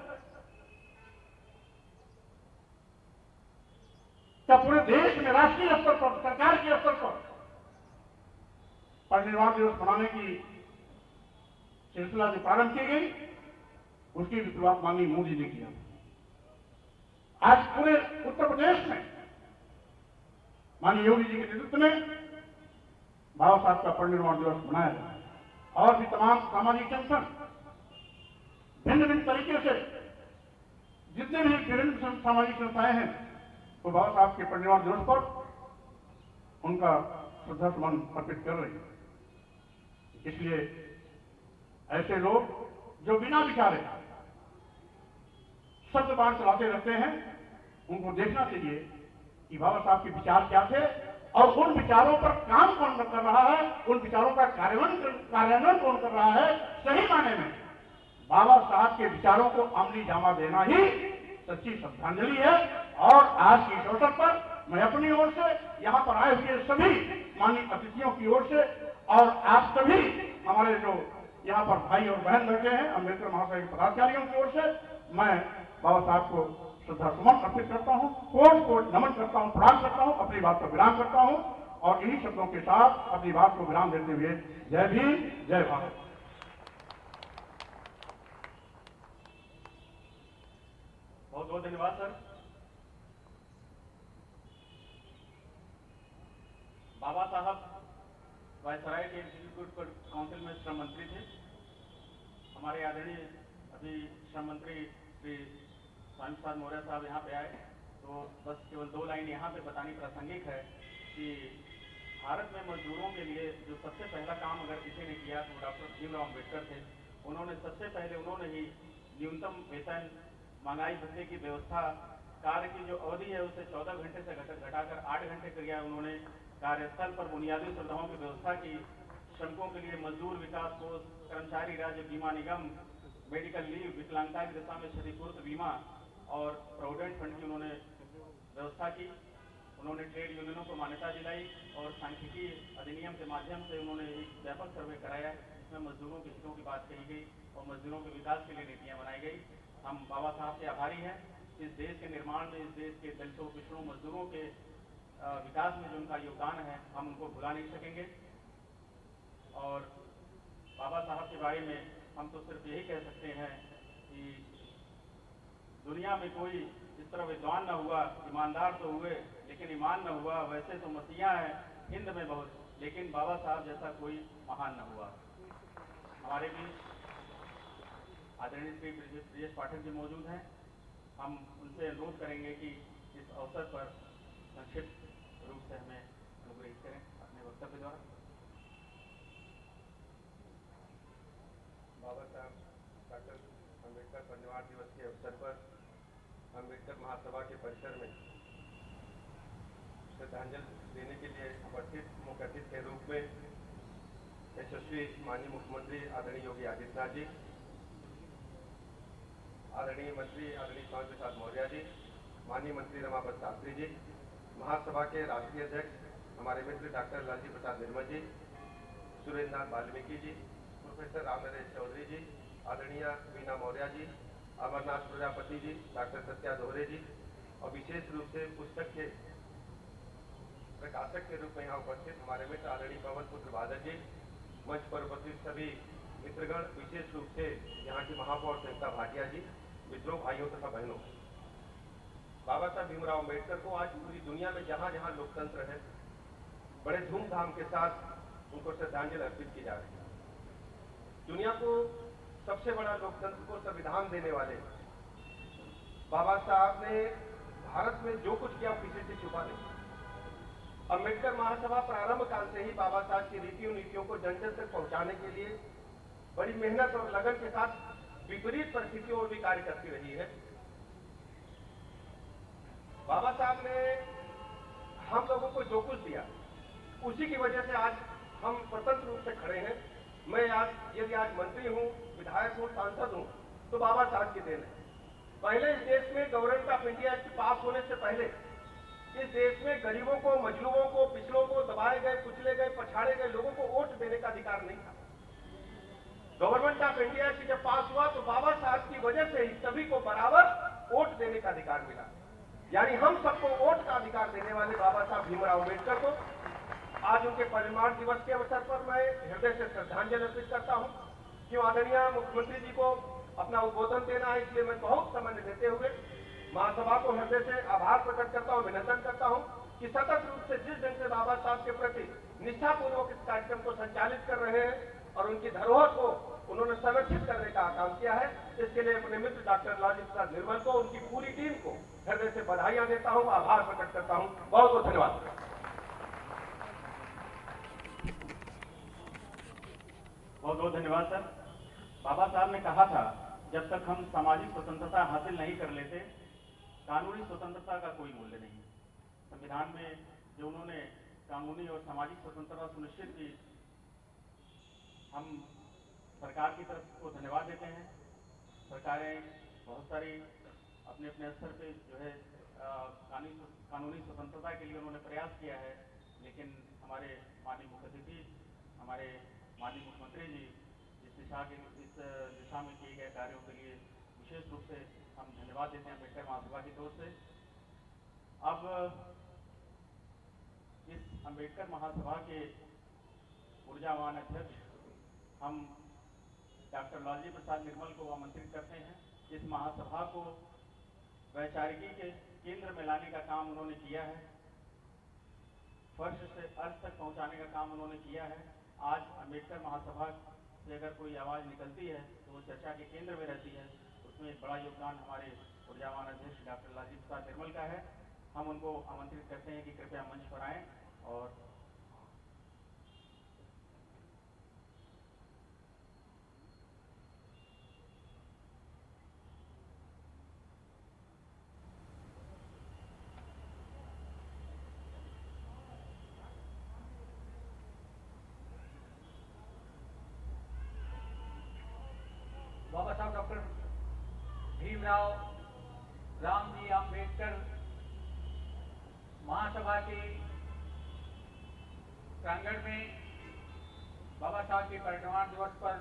S6: का पूरे देश में राष्ट्रीय स्तर पर, सरकार के स्तर पर परिनिर्वाण दिवस मनाने की सिलसिला जो प्रारंभ की गई उसकी भी शुरुआत माननीय मोदी ने किया। आज पूरे उत्तर प्रदेश में माननीय योगी जी के नेतृत्व में बाबा साहब का परिनिर्वाण दिवस मनाया जा रहा है और भी तमाम सामाजिक संगठन भिन्न भिन्न तरीके से जितने भी विभिन्न सामाजिक संस्थाएं हैं वो बाबा साहब के परिनिर्वाण दिवस पर उनका श्रद्धा सुमन अर्पित कर रही है। इसलिए ऐसे लोग जो बिना विचारे शब्द बाण चलाते रहते हैं उनको देखना चाहिए कि बाबा साहब के विचार क्या थे और उन विचारों पर काम कौन कर रहा है, उन विचारों का कार्यान्वयन कौन कर रहा है। सही मायने में बाबा साहब के विचारों को अमली जामा देना ही सच्ची श्रद्धांजलि है। और आज के इस अवसर पर मैं अपनी ओर से, यहाँ पर आए हुए सभी माननीय अतिथियों की ओर से और आप सभी हमारे जो यहाँ पर भाई और बहन बैठे हैं अम्बेडकर महाशय के पदाधिकारियों की ओर से मैं बाबा साहब को श्रद्धा सुमन अर्पित करता हूँ, कोट कोट नमन करता हूँ, प्रणाम करता हूँ, अपनी बात पर विराम करता हूँ और इन्हीं शब्दों के साथ अपनी बात को विराम देते हुए जय भीम, जय भारत।
S2: बहुत बहुत धन्यवाद सर। बाबा साहब वायसराय के एग्जीक्यूटिव काउंसिल में श्रम मंत्री थे। हमारे आदरणीय अभी श्रम मंत्री श्री स्वामी प्रसाद मौर्य साहब यहाँ पे आए, तो बस केवल 2 लाइन यहाँ पे बतानी प्रासंगिक है कि भारत में मजदूरों के लिए जो सबसे पहला काम अगर किसी ने किया तो डॉक्टर भीमराव अम्बेडकर थे। उन्होंने सबसे पहले ही न्यूनतम वेतन, महंगाई भत्ते की व्यवस्था, कार्य की जो अवधि है उसे 14 घंटे से घटाकर 8 घंटे कर दिया। उन्होंने कार्यस्थल पर बुनियादी सुविधाओं की व्यवस्था की, श्रमिकों के लिए मजदूर विकास कोष, कर्मचारी राज्य बीमा निगम, मेडिकल लीव, विकलांगता की दशा में क्षतिपूर्ति बीमा और प्रोविडेंट फंड की उन्होंने व्यवस्था की। उन्होंने ट्रेड यूनियनों को मान्यता दिलाई और सांख्यिकी अधिनियम के माध्यम से उन्होंने एक व्यापक सर्वे कराया जिसमें मजदूरों के हितों की बात कही गई और मजदूरों के विकास के लिए नीतियां बनाई गई। हम बाबा साहब के आभारी हैं। इस देश के निर्माण में, इस देश के दलितों, पिछड़ों, मजदूरों के विकास में जो उनका योगदान है हम उनको भुला नहीं सकेंगे। और बाबा साहब के बारे में हम तो सिर्फ यही कह सकते हैं कि दुनिया में कोई इस तरह विद्वान न हुआ, ईमानदार तो हुए लेकिन ईमान न हुआ। वैसे तो मसीहा हैं हिंद में बहुत, लेकिन बाबा साहब जैसा कोई महान न हुआ। हमारे बीच आदरणीय श्री ब्रजेश पाठक जी मौजूद हैं। हम उनसे अनुरोध करेंगे कि इस अवसर पर संक्षिप्त रूप से हमें अनुग्रहित करें अपने वक्तव्य द्वारा।
S7: बाबा साहब डॉक्टर अम्बेडकर परिनिर्वाण दिवस के अवसर पर अम्बेडकर महासभा के परिसर में श्रद्धांजलि देने के लिए उपस्थित मुख्य अतिथि के रूप में यशस्वी माननीय मुख्यमंत्री आदरणीय योगी आदित्यनाथ जी, आदरणीय मंत्री आदरणीय स्वामी प्रसाद मौर्य जी, माननीय मंत्री रमापत शास्त्री जी, महासभा के राष्ट्रीय अध्यक्ष हमारे मित्र डॉक्टर लालजी प्रसाद निर्मल जी, सुरेंद्र नाथ वाल्मीकि जी, प्रोफेसर राम नरेश चौधरी जी, आदरणीय वीना मौर्य जी, अमरनाथ प्रजापति जी, डॉक्टर सत्या दोहरे जी और विशेष रूप से पुस्तक के प्रकाशक के रूप में यहाँ उपस्थित हमारे मित्र आदरणीय पवन पुत्र बादल जी, मंच पर उपस्थित सभी मित्रगण, विशेष रूप से यहाँ की महापौर संहिता भाटिया जी, मित्रों, भाइयों तथा बहनों। बाबा साहब भीमराव अम्बेडकर को आज पूरी दुनिया में जहाँ जहाँ लोकतंत्र है बड़े धूमधाम के साथ उनको श्रद्धांजलि अर्पित की जा रही है। दुनिया को सबसे बड़ा लोकतंत्र को संविधान देने वाले बाबा साहब ने भारत में जो कुछ किया किसी से छुपा नहीं। अम्बेडकर महासभा प्रारंभ काल से ही बाबा साहब की रीतियों नीतियों को जन जन तक पहुंचाने के लिए बड़ी मेहनत और लगन के साथ विपरीत परिस्थितियों में भी कार्य करती रही है। बाबा साहब ने हम लोगों को जो कुछ दिया उसी की वजह से आज हम स्वतंत्र रूप से खड़े हैं। मैं आज यदि आज मंत्री हूं, विधायक हूं, सांसद हूं तो बाबा साहब की देन है। पहले इस देश में गवर्नमेंट ऑफ इंडिया एक्ट पास होने से पहले इस देश में गरीबों को, मजलूमों को, पिछड़ों को, दबाए गए, कुचले गए, पछाड़े गए लोगों को वोट देने का अधिकार नहीं था। गवर्नमेंट ऑफ इंडिया एक्ट जब पास हुआ तो बाबा साहब की वजह से ही सभी को बराबर वोट देने का अधिकार मिला। यानी हम सबको वोट का अधिकार देने वाले बाबा साहब भीमराव अम्बेडकर को आज उनके परिनिर्वाण दिवस के अवसर पर मैं हृदय से श्रद्धांजलि अर्पित करता हूं। क्यों आदरणीय मुख्यमंत्री जी को अपना उद्बोधन देना है, इसलिए मैं बहुत समय देते हुए महासभा को हृदय से आभार प्रकट करता हूं, अभिनंदन करता हूं कि सतत रूप से जिस ढंग से बाबा साहब के प्रति निष्ठापूर्वक इस कार्यक्रम को संचालित कर रहे हैं और उनकी धरोहर को उन्होंने संरक्षित करने का काम किया है, इसके लिए अपने मित्र डॉक्टर लालजी प्रसाद निर्मल को, उनकी पूरी टीम को हृदय से बधाइयां देता हूं, आभार प्रकट करता हूं। बहुत बहुत धन्यवाद।
S2: बहुत बहुत धन्यवाद सर। बाबा साहब ने कहा था जब तक हम सामाजिक स्वतंत्रता हासिल नहीं कर लेते कानूनी स्वतंत्रता का कोई मूल्य नहीं। संविधान में जो उन्होंने कानूनी और सामाजिक स्वतंत्रता सुनिश्चित की, हम सरकार की तरफ को धन्यवाद देते हैं। सरकारें बहुत सारी अपने अपने स्तर पे जो है
S6: कानूनी स्वतंत्रता के लिए उन्होंने प्रयास किया है, लेकिन हमारे माननीय मुख्य अतिथि, हमारे माननीय मुख्यमंत्री जी इस दिशा में किए गए कार्यों के लिए विशेष रूप से हम धन्यवाद देते हैं अम्बेडकर महासभा की ओर से। अब इस अम्बेडकर महासभा के ऊर्जावान अध्यक्ष हम डॉक्टर लालजी प्रसाद निर्मल को आमंत्रित करते हैं। इस महासभा को वैचारिकी के केंद्र में लाने का काम उन्होंने किया है, फर्श से अर्थ तक पहुंचाने का काम उन्होंने किया है। आज अम्बेडकर महासभा से अगर कोई आवाज़ निकलती है तो वो चर्चा के केंद्र में रहती है। उसमें एक बड़ा योगदान हमारे ऊर्जावान अध्यक्ष डॉक्टर लालजी प्रसाद निर्मल का है। हम उनको आमंत्रित करते हैं कि कृपया मंच पर आएँ और
S1: बाबा साहब डॉक्टर भीमराव रामजी आम्बेडकर महासभा के प्रांगण में बाबा साहब के परिनिर्वाण दिवस पर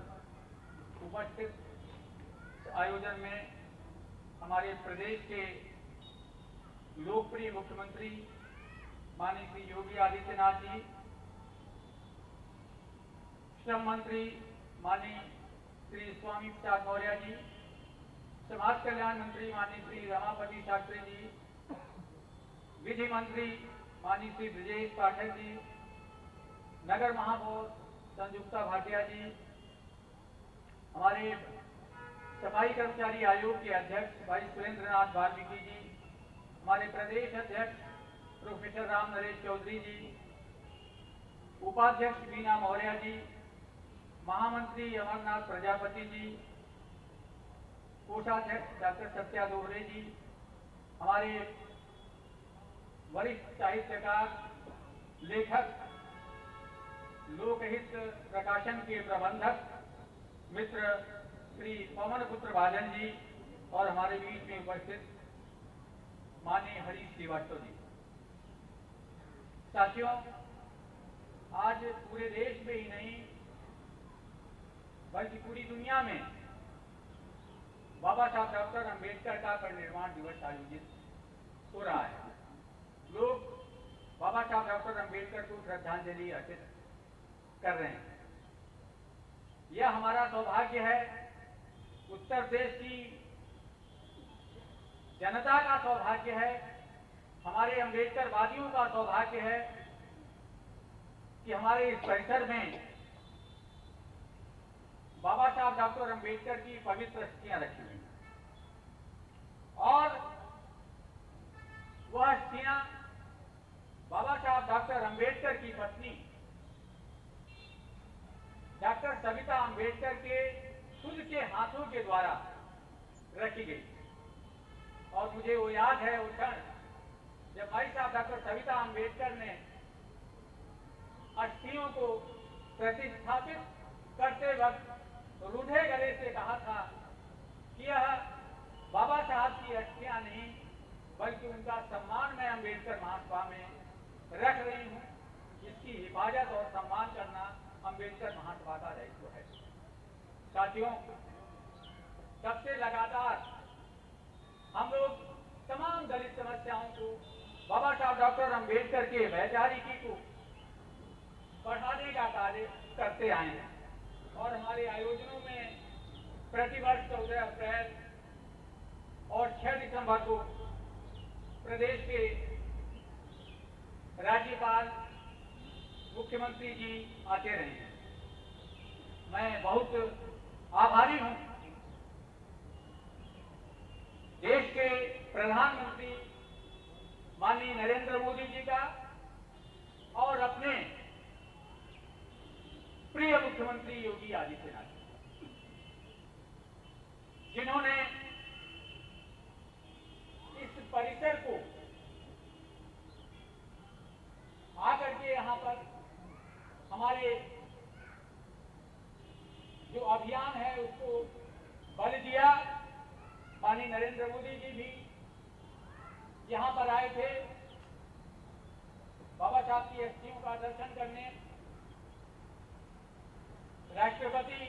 S1: उपस्थित आयोजन में हमारे प्रदेश के लोकप्रिय मुख्यमंत्री माननीय श्री योगी आदित्यनाथ जी, श्रम मंत्री माननीय श्री स्वामी प्रसाद मौर्य जी, समाज कल्याण मंत्री माननीय श्री रमापति शास्त्री जी, विधि मंत्री माननीय श्री ब्रजेश पाठक जी, नगर महापौर संयुक्ता भाटिया जी, हमारे सफाई कर्मचारी आयोग के अध्यक्ष भाई सुरेंद्र नाथ वाल्मीकि जी, हमारे प्रदेश अध्यक्ष प्रोफेसर राम नरेश चौधरी जी, उपाध्यक्ष बीना मौर्य जी, महामंत्री अमरनाथ प्रजापति जी, कोषाध्यक्ष डॉक्टर सत्या दोहरे जी, हमारे वरिष्ठ साहित्यकार, लेखक, लोकहित प्रकाशन के प्रबंधक मित्र श्री पवन पुत्र भाजन जी और हमारे बीच में उपस्थित माननीय हरीश श्रीवास्तव जी। साथियों, आज पूरे देश में ही नहीं बल्कि पूरी दुनिया में बाबा साहब डॉक्टर अम्बेडकर का परिनिर्वाण दिवस आयोजित हो रहा है। लोग बाबा साहब डॉक्टर अम्बेडकर को श्रद्धांजलि अर्पित कर रहे हैं। यह हमारा सौभाग्य है, उत्तर प्रदेश की जनता का सौभाग्य है, हमारे अम्बेडकर वादियों का सौभाग्य है कि हमारे इस परिसर में बाबा साहब डॉक्टर अम्बेडकर की पवित्र अस्थियां रखी हुई और वह अस्थियां बाबा साहब डॉक्टर अम्बेडकर की पत्नी डॉक्टर सविता अम्बेडकर के खुद के हाथों के द्वारा रखी गई। और मुझे वो याद है वो क्षण जब भाई साहब डॉक्टर सविता अम्बेडकर ने अस्थियों को प्रतिस्थापित करते वक्त रूढ़े गले से कहा था कि यह बाबा साहब की अस्थियां नहीं बल्कि उनका सम्मान मैं अम्बेडकर महासभा में रख रही हूं। इसकी हिफाजत और सम्मान करना अम्बेडकर महासभा का दायित्व है। साथियों, तब से लगातार हम लोग तमाम दलित समस्याओं को बाबा साहब डॉक्टर अम्बेडकर के वैचारिकी को बढ़ाने का कार्य करते आए हैं और हमारे आयोजनों में प्रतिवर्ष 14 अप्रैल और 6 दिसंबर को प्रदेश के राज्यपाल मुख्यमंत्री जी आते रहे हैं। मैं बहुत आभारी हूं देश के प्रधानमंत्री माननीय नरेंद्र मोदी जी का और अपने प्रिय मुख्यमंत्री योगी आदित्यनाथ जिन्होंने इस परिसर को आकर के यहाँ पर हमारे जो अभियान है उसको बल दिया। माननीय नरेंद्र मोदी जी भी यहाँ पर आए थे बाबा साहब की अस्थियों का दर्शन करने। राष्ट्रपति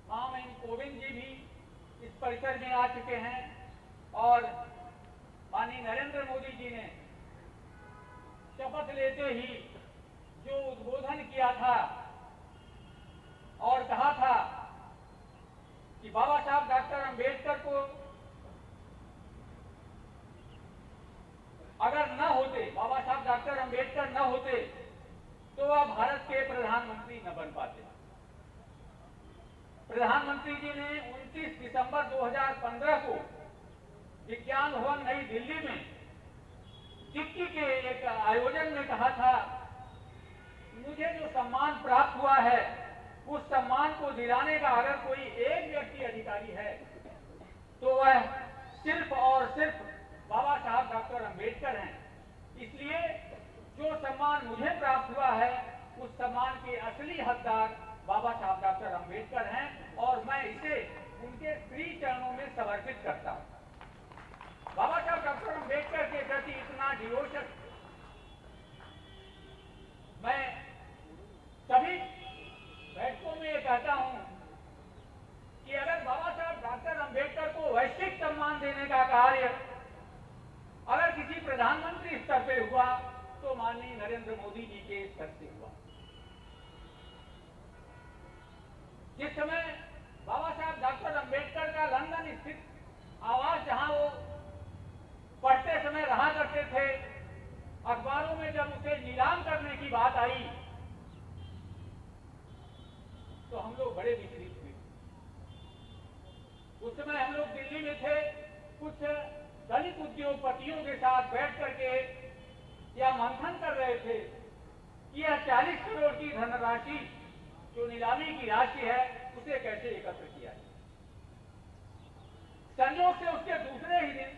S1: महामहिम कोविंद जी भी इस परिसर में आ चुके हैं और माननीय नरेंद्र मोदी जी ने शपथ लेते ही जो उद्बोधन किया था और कहा था कि बाबा साहब डॉक्टर अंबेडकर को अगर न होते, बाबा साहब डॉक्टर अंबेडकर न होते तो वह भारत के प्रधानमंत्री न बन पाते। प्रधानमंत्री जी ने 29 दिसंबर 2015 को विज्ञान भवन नई दिल्ली में चिक्की के एक आयोजन में कहा था, मुझे जो सम्मान प्राप्त हुआ है उस सम्मान को दिलाने का अगर कोई एक व्यक्ति अधिकारी है तो वह सिर्फ और सिर्फ बाबा साहब डॉक्टर अंबेडकर हैं। इसलिए जो सम्मान मुझे प्राप्त हुआ है उस सम्मान के असली हकदार बाबा साहब डॉक्टर अंबेडकर हैं और मैं इसे उनके श्री चरणों में समर्पित करता हूं। बाबा साहब डॉक्टर अंबेडकर के प्रति इतना डिवोशन मैं सभी बैठकों में ये कहता हूं कि अगर बाबा साहब डॉक्टर अंबेडकर को वैश्विक सम्मान देने का कार्य अगर किसी प्रधानमंत्री स्तर पे हुआ तो माननीय नरेंद्र मोदी जी के स्तर से हुआ। जिस समय बाबा साहब डॉक्टर अंबेडकर का लंदन स्थित आवास जहां वो पढ़ते समय रहा करते थे, अखबारों में जब उसे नीलाम करने की बात आई तो हम लोग बड़े विचलित हुए। उस समय हम लोग दिल्ली में थे, कुछ दलित उद्योगपतियों के साथ बैठ करके यह मंथन कर रहे थे कि यह 40 करोड़ की धनराशि जो नीलामी की राशि है उसे कैसे एकत्र किया जाए। संयोग से उसके दूसरे ही दिन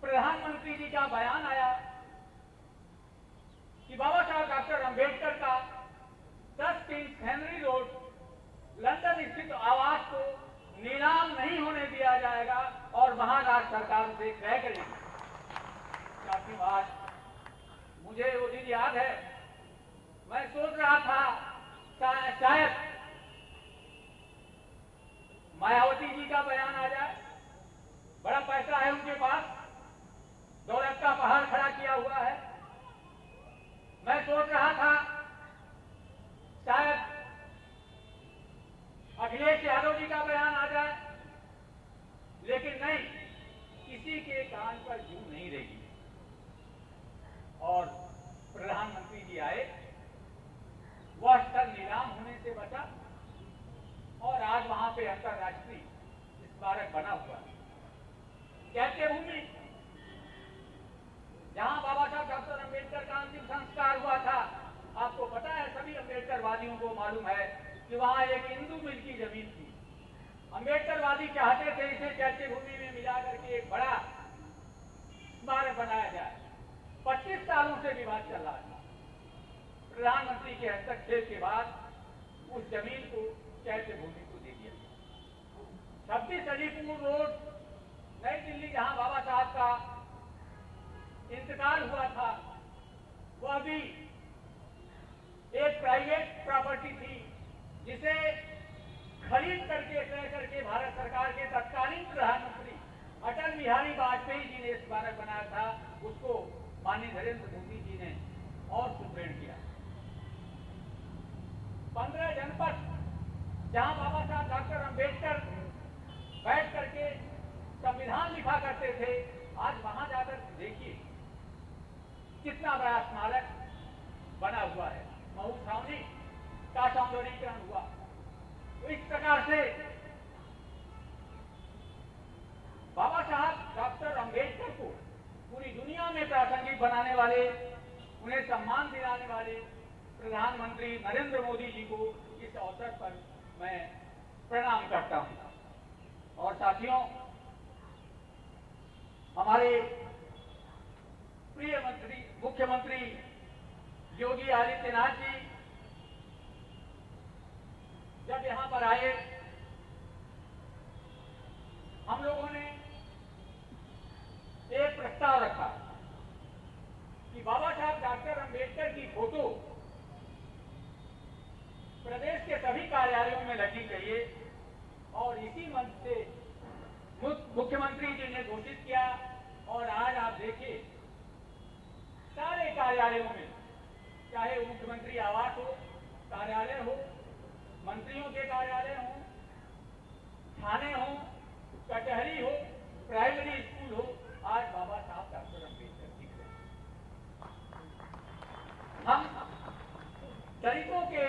S1: प्रधानमंत्री जी का बयान आया कि बाबा साहब डॉक्टर अंबेडकर का 10 किंग्स हेनरी रोड लंदन स्थित आवास को नीलाम नहीं होने दिया जाएगा और वहां राज्य सरकार उसे क्रय करेगी। काफी बात मुझे वो दिन याद है, मैं सोच रहा था शायद मायावती जी का बयान आ जाए, बड़ा पैसा है उनके पास, दौलत का पहाड़ खड़ा किया हुआ है। मैं सोच रहा था शायद अखिलेश यादव जी का बयान आ जाए, लेकिन नहीं, किसी के कान पर जूं नहीं रहेगी। और प्रधानमंत्री जी आए, वह स्थल नीलाम होने से बचा और आज वहां पे अंतरराष्ट्रीय स्मारक बना हुआ है। चैत्य भूमि जहां बाबा साहब डॉक्टर अंबेडकर का अंतिम संस्कार हुआ था, आपको पता है, सभी अंबेडकरवादियों को मालूम है कि वहां एक हिंदू मिल की जमीन थी। अंबेडकरवादी चाहते थे इसे चैत्य भूमि में मिला करके एक बड़ा स्मारक बनाया जाए। 25 सालों से विवाद चल रहा था। प्रधानमंत्री के हस्तक्षेप के बाद उस जमीन को चैत्य भूमि को दे दिया गया। 26 अलीपुर रोड नई दिल्ली जहां बाबा साहब का इंतकाल हुआ था, वह भी एक प्राइवेट प्रॉपर्टी थी जिसे खरीद करके क्रय करके भारत सरकार के तत्कालीन प्रधानमंत्री अटल बिहारी वाजपेयी जी ने स्मारक बनाया था। उसको माननीय नरेंद्र मोदी जी ने और सुदृढ़ किया। 15 जनपद जहां बाबा साहब डॉक्टर अंबेडकर बैठ करके संविधान लिखा करते थे, आज वहां जाकर देखिए कितना बड़ा स्मारक बना हुआ है। महू छावनी का सौंदर्यीकरण हुआ। तो इस प्रकार से बाबा साहब डॉक्टर अंबेडकर को पूरी दुनिया में प्रासंगिक बनाने वाले, उन्हें सम्मान दिलाने वाले प्रधानमंत्री नरेंद्र मोदी जी को इस अवसर पर मैं प्रणाम करता हूं। और साथियों, हमारे प्रिय मुख्यमंत्री योगी आदित्यनाथ जी जब यहां पर आए, हम लोगों ने जी ने घोषित किया और आज आप देखिए सारे कार्यालयों में, चाहे मुख्यमंत्री आवास हो, कार्यालय हो, मंत्रियों के कार्यालय हो, थाने हो, कचहरी हो, प्राइमरी स्कूल हो, आज बाबा साहब डॉक्टर अम्बेडकर दिख रहे हैं। हम दलितों के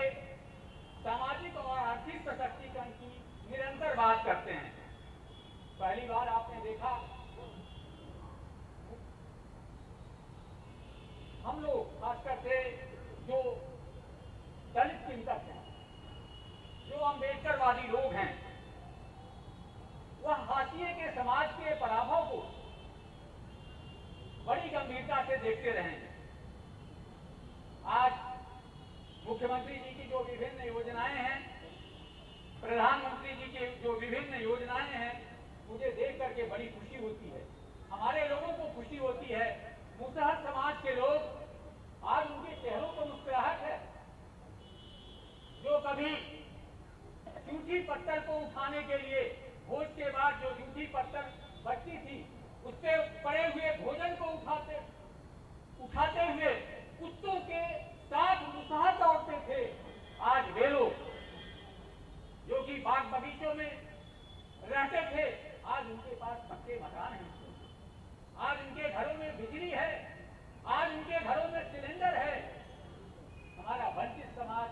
S1: सामाजिक और आर्थिक सशक्तिकरण की निरंतर बात करते हैं। पहली बार आपने देखा हम लोग खासकर से जो दलित चिंतक हैं, जो अम्बेडकरवादी लोग हैं, वह हाशिए के समाज के पराभव को बड़ी गंभीरता से देखते रहे। आज मुख्यमंत्री जी की जो विभिन्न योजनाएं हैं, प्रधानमंत्री जी की जो विभिन्न योजनाएं हैं, मुझे देख करके बड़ी खुशी होती है। हमारे लोगों को खुशी होती है। मुसहर समाज के लोग आज उनके चेहरों पर मुस्कुराहट है। जो कभी जूठी पत्थर को उठाने के लिए भोज के बाद जो जूठी पत्थर बचती थी, उससे पड़े हुए भोजन को उठाते हुए कुत्तों के साथ मुसहर दौड़ते थे, आज वे लोग जो कि बाग बगीचों में रहते थे, आज उनके पास पक्के मकान हैं, आज उनके घरों में बिजली है, आज उनके घरों में सिलेंडर है। हमारा वंचित समाज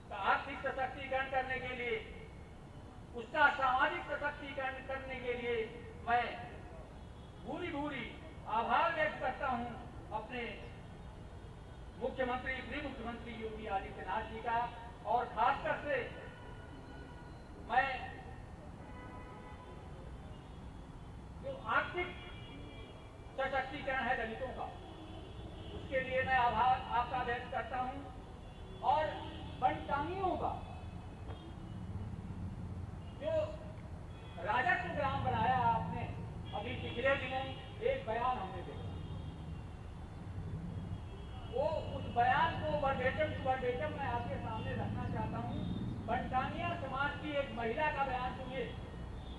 S1: का आर्थिक सशक्तिकरण करने के लिए, उसका सामाजिक सशक्तिकरण करने के लिए मैं भूरी भूरी आभार व्यक्त करता हूं अपने मुख्यमंत्री, गृह मुख्यमंत्री योगी आदित्यनाथ जी का। और खासकर से मैं जो आर्थिक सशक्तिकरण है दलितों का, उसके लिए मैं आभार आपका व्यक्त करता हूं। और बनटांगियों का जो राजस्व ग्राम बनाया आपने, अभी पिछले दिनों एक बयान हमने देखा, वो उस बयान को वर्बेटम टू वर्बेटम मैं आपके सामने रखना चाहता हूं। बनटांगिया समाज की एक महिला का बयान सुनिए,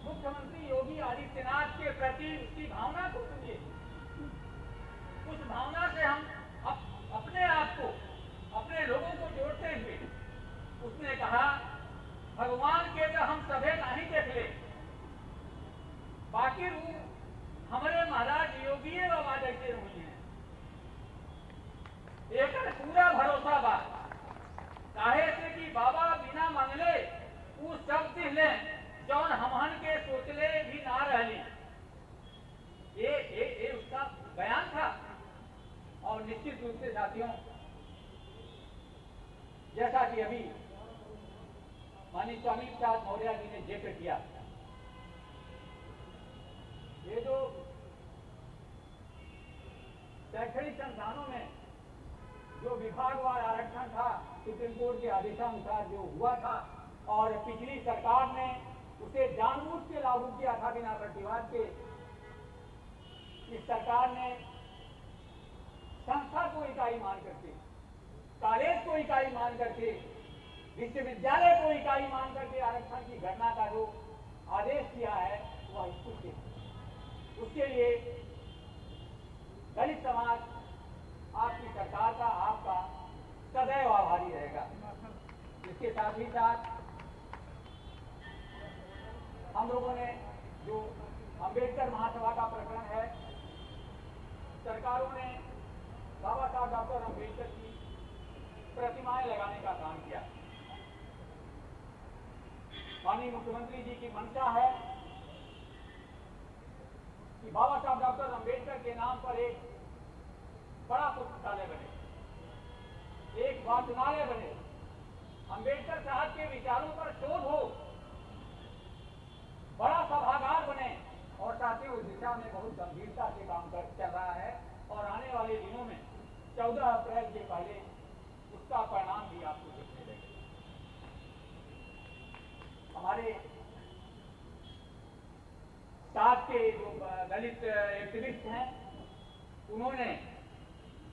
S1: मुख्यमंत्री योगी आदित्यनाथ के प्रति उसकी भावना को सुनिए। उस भावना से हम अपने आप को, अपने लोगों को जोड़ते हुए उसने कहा, भगवान के तो हम सभे नहीं देख ले, बाकी रूप हमारे महाराज योगी बाबा जैसे हुई हैं। एक पूरा भरोसा बा काहे से कि बाबा बिना मंगले वो सब दिले जौन हमहन के सोचले भी ना रहली। ये उसका बयान था। और निश्चित रूप से साथियों, जैसा कि अभी माननीय स्वामी प्रसाद मौर्य जी ने जिक्र किया, ये जो शैक्षणिक संस्थानों में जो विभागवार आरक्षण था, सुप्रीम कोर्ट के आदेशानुसार जो हुआ था, और पिछली सरकार ने उसे जानबूझ के लागू किया था बिना प्रतिवाद के। इस सरकार ने संस्था को इकाई मान करके, कॉलेज को इकाई मान करके, विश्वविद्यालय को इकाई मान करके आरक्षण की गणना का जो आदेश किया है वह स्तुत्य है। उसके लिए दलित समाज आपकी सरकार का, आपका सदैव आभारी रहेगा। इसके साथ ही साथ हम लोगों ने जो अम्बेडकर महासभा का प्रकरण है, सरकारों ने बाबा साहब डॉक्टर अम्बेडकर की प्रतिमाएं लगाने का काम किया। माननीय मुख्यमंत्री जी की मंशा है कि बाबा साहब डॉक्टर अम्बेडकर के नाम पर एक बड़ा पुस्तकालय बने, एक वाचनालय बने, अम्बेडकर साहब के विचारों पर शोध हो, बड़ा सभागार बने। और साथ ही उस दिशा में बहुत गंभीरता से काम चल रहा है और आने वाले दिनों में 14 अप्रैल के पहले उसका परिणाम भी आपको देखने लगेगा। हमारे साथ के जो दलित एक्टिविस्ट हैं, उन्होंने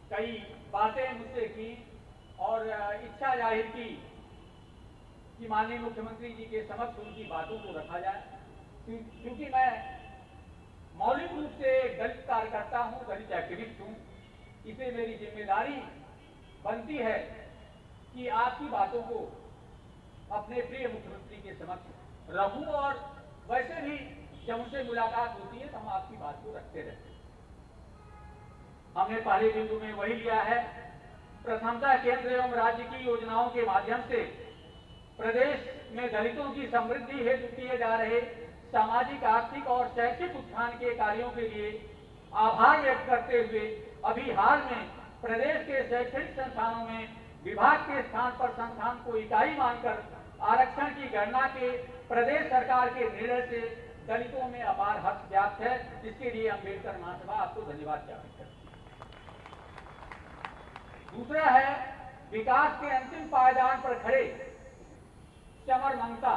S1: कई बातें मुझसे की और इच्छा जाहिर की कि माननीय मुख्यमंत्री जी के समक्ष उनकी बातों को रखा जाए, क्योंकि मैं
S8: कार्यकर्ता हूं, दलित एक्टिविस्ट हूं, इसे मेरी जिम्मेदारी बनती है कि आपकी बातों को अपने प्रिय मुख्यमंत्री के समक्ष रखूं। और वैसे भी जब उनसे मुलाकात होती है तो हम आपकी बात को रखते रहते हैं। हमने पहले बिंदु में वही लिया है, प्रथमतः केंद्र एवं राज्य की योजनाओं के माध्यम से प्रदेश में दलितों की समृद्धि हेतु किए जा रहे सामाजिक, आर्थिक और शैक्षिक उत्थान के कार्यों के लिए आभार व्यक्त करते हुए अभी हाल में प्रदेश के शैक्षणिक संस्थानों में विभाग के स्थान पर संस्थान को इकाई मानकर आरक्षण की गणना के प्रदेश सरकार के निर्णय से दलितों में अपार हर्ष व्याप्त है। इसके लिए अम्बेडकर महासभा आपको धन्यवाद ज्ञापित करती है। दूसरा है, विकास के अंतिम पायदान पर खड़े चमर मंगता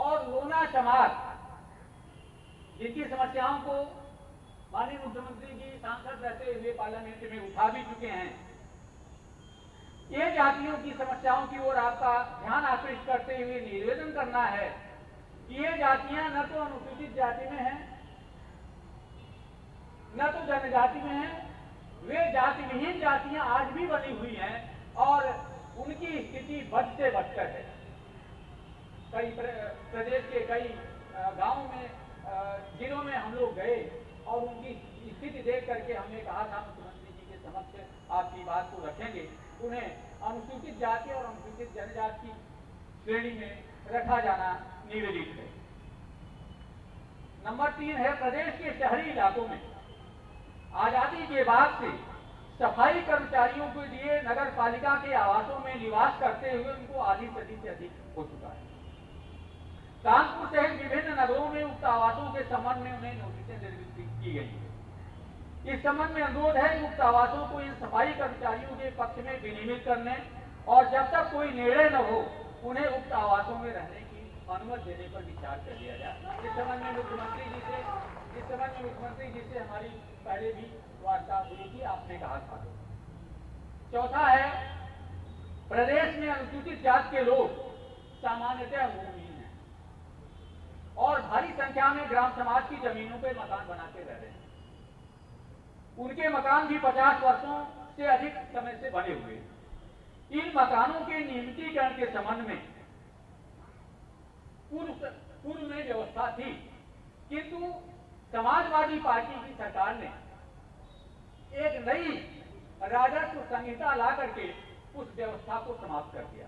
S8: और लोना चमार, जिनकी समस्याओं को माननीय मुख्यमंत्री जी सांसद रहते हुए पार्लियामेंट में उठा भी चुके हैं, ये जातियों की समस्याओं की ओर आपका ध्यान आकृष्ट करते हुए निवेदन करना है कि ये जातियां न तो अनुसूचित जाति में हैं, न तो जनजाति में हैं, वे जाति विहीन जातियां आज भी बनी हुई हैं और उनकी स्थिति बद से बदतर है। कई प्रदेश के कई गांवों में, जिलों में हम लोग गए और उनकी स्थिति देख करके हमने कहा था मुख्यमंत्री जी के समक्ष आपकी बात को रखेंगे। उन्हें अनुसूचित जाति और अनुसूचित जनजाति की श्रेणी में रखा जाना निवेदित है। नंबर 3 है, प्रदेश के शहरी इलाकों में आजादी के बाद से सफाई कर्मचारियों के लिए नगर पालिका के आवासों में निवास करते हुए उनको आधी सदी से अधिक हो चुका है। कानपुर सहित विभिन्न नगरों में उक्त आवासों के संबंध में उन्हें नोटिसें निर्गत की गई है। इस संबंध में अनुरोध है कि उक्त आवासों को इन सफाई कर्मचारियों के पक्ष में विनियमित करने और जब तक कोई निर्णय न हो उन्हें उक्त आवासों में रहने की अनुमति देने पर विचार कर लिया जाए। इस संबंध में मुख्यमंत्री जी से हमारी पहले भी वार्ता हुई थी, आपने कहा था। चौथा है, प्रदेश में अनुसूचित जाति के लोग सामान्यतः भूमिहीन हैं और भारी संख्या में ग्राम समाज की जमीनों पर मकान बनाते रह रहे हैं। उनके मकान भी 50 वर्षों से अधिक समय से बने हुए। इन मकानों के नियमितीकरण के संबंध में पूर्व में व्यवस्था थी, किंतु समाजवादी पार्टी की सरकार ने एक नई राजस्व संहिता ला करके उस व्यवस्था को समाप्त कर दिया।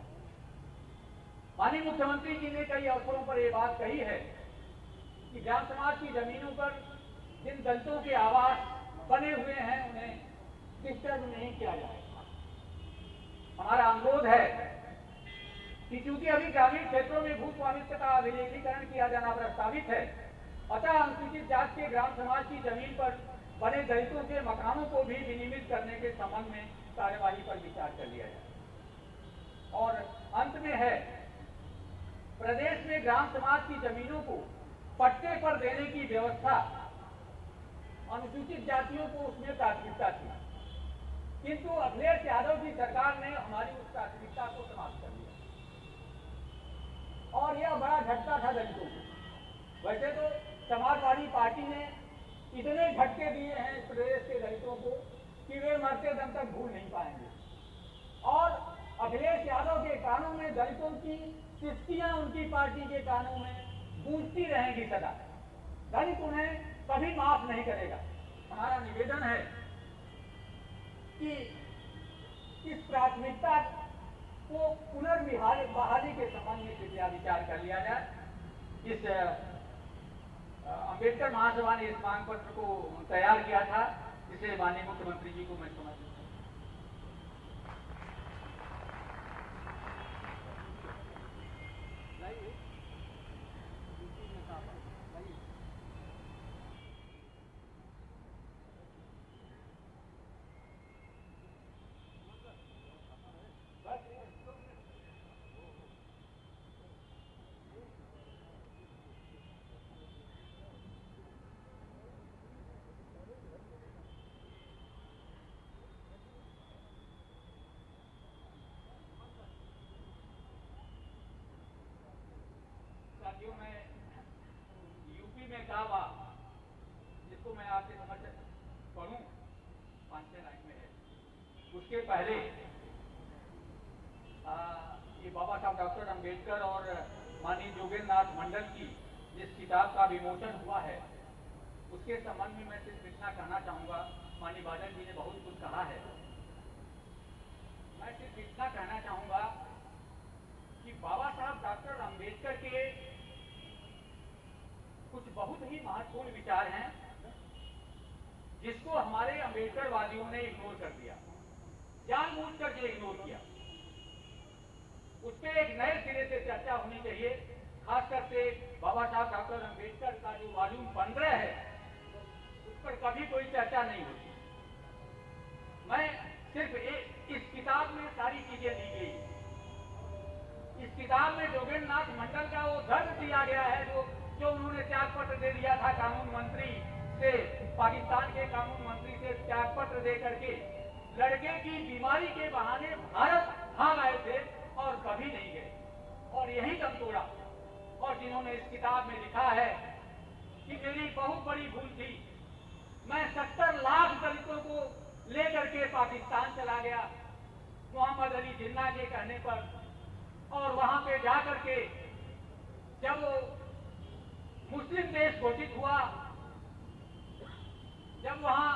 S8: माननीय मुख्यमंत्री जी ने कई अवसरों पर यह बात कही है कि ग्राम समाज की जमीनों पर जिन दलितों के आवास बने हुए हैं उन्हें डिस्टर्ब नहीं किया जाएगा। हमारा अनुरोध है कि चूंकि अभी ग्रामीण क्षेत्रों में भू स्वामित्व का अभिलेखीकरण किया जाना प्रस्तावित है, अतः अनुसूचित जाति के ग्राम समाज की जमीन पर बने दलितों के मकानों को भी विनियमित करने के संबंध में कार्यवाही पर विचार कर लिया जाए। और अंत में है, प्रदेश में ग्राम समाज की जमीनों को पट्टे पर देने की व्यवस्था अनुसूचित जातियों को उसमें प्राथमिकता थी, किंतु अखिलेश यादव की सरकार ने हमारी उस प्राथमिकता को समाप्त कर दिया और यह बड़ा झटका था दलितों को। वैसे तो समाजवादी पार्टी ने इतने झटके दिए हैं इस प्रदेश के दलितों को कि वे मरते दम तक भूल नहीं पाएंगे और अखिलेश यादव के कानों में दलितों की सिस्कियां उनकी पार्टी के कानों में गूंजती रहेंगी सदा। दलित उन्हें कभी माफ नहीं करेगा। हमारा निवेदन है कि इस प्राथमिकता को पुनर्बहाली के संबंध में कृपया विचार कर लिया जाए। इस अम्बेडकर महासभा ने इस मांग पत्र को तैयार किया था, जिसे माननीय मुख्यमंत्री जी को मैं समझ आपके समझ पढ़ूं, 5-6 लाइन में है। उसके पहले ये बाबा साहब डॉक्टर अंबेडकर और माननीय जोगेंद्र नाथ मंडल की जिस किताब का विमोचन हुआ है, उसके संबंध में मैं सिर्फ इतना कहना चाहूंगा। माननीय बादल जी ने बहुत कुछ कहा है, मैं सिर्फ इतना कहना चाहूंगा कि बाबा साहब डॉक्टर अंबेडकर के कुछ बहुत ही महत्वपूर्ण विचार हैं जिसको हमारे अंबेडकर वादियों ने इग्नोर कर दिया, जानबूझ करके इग्नोर किया। उस पर एक नए सिरे से चर्चा होनी चाहिए। खासकर से बाबा साहब डॉक्टर अंबेडकर का जो वॉल्यूम 15 है, उस पर कभी कोई चर्चा नहीं होती। मैं सिर्फ इस किताब में सारी चीजें दी गई। इस किताब में जोगेंद्र नाथ मंडल का वो दर्द दिया गया है जो उन्होंने त्यागपत्र दे दिया था कानून मंत्री से, पाकिस्तान के कानून मंत्री से त्यागपत्र दे करके लड़के की बीमारी के बहाने भारत भाग आए थे और कभी नहीं गए और यही दम तोड़ा। और जिन्होंने इस किताब में लिखा है कि मेरी बहुत बड़ी भूल थी, मैं 70 लाख दलितों को लेकर के पाकिस्तान चला गया मोहम्मद अली जिन्ना के कहने पर, और वहां पे जाकर के जब वो मुस्लिम देश घोषित हुआ, जब वहां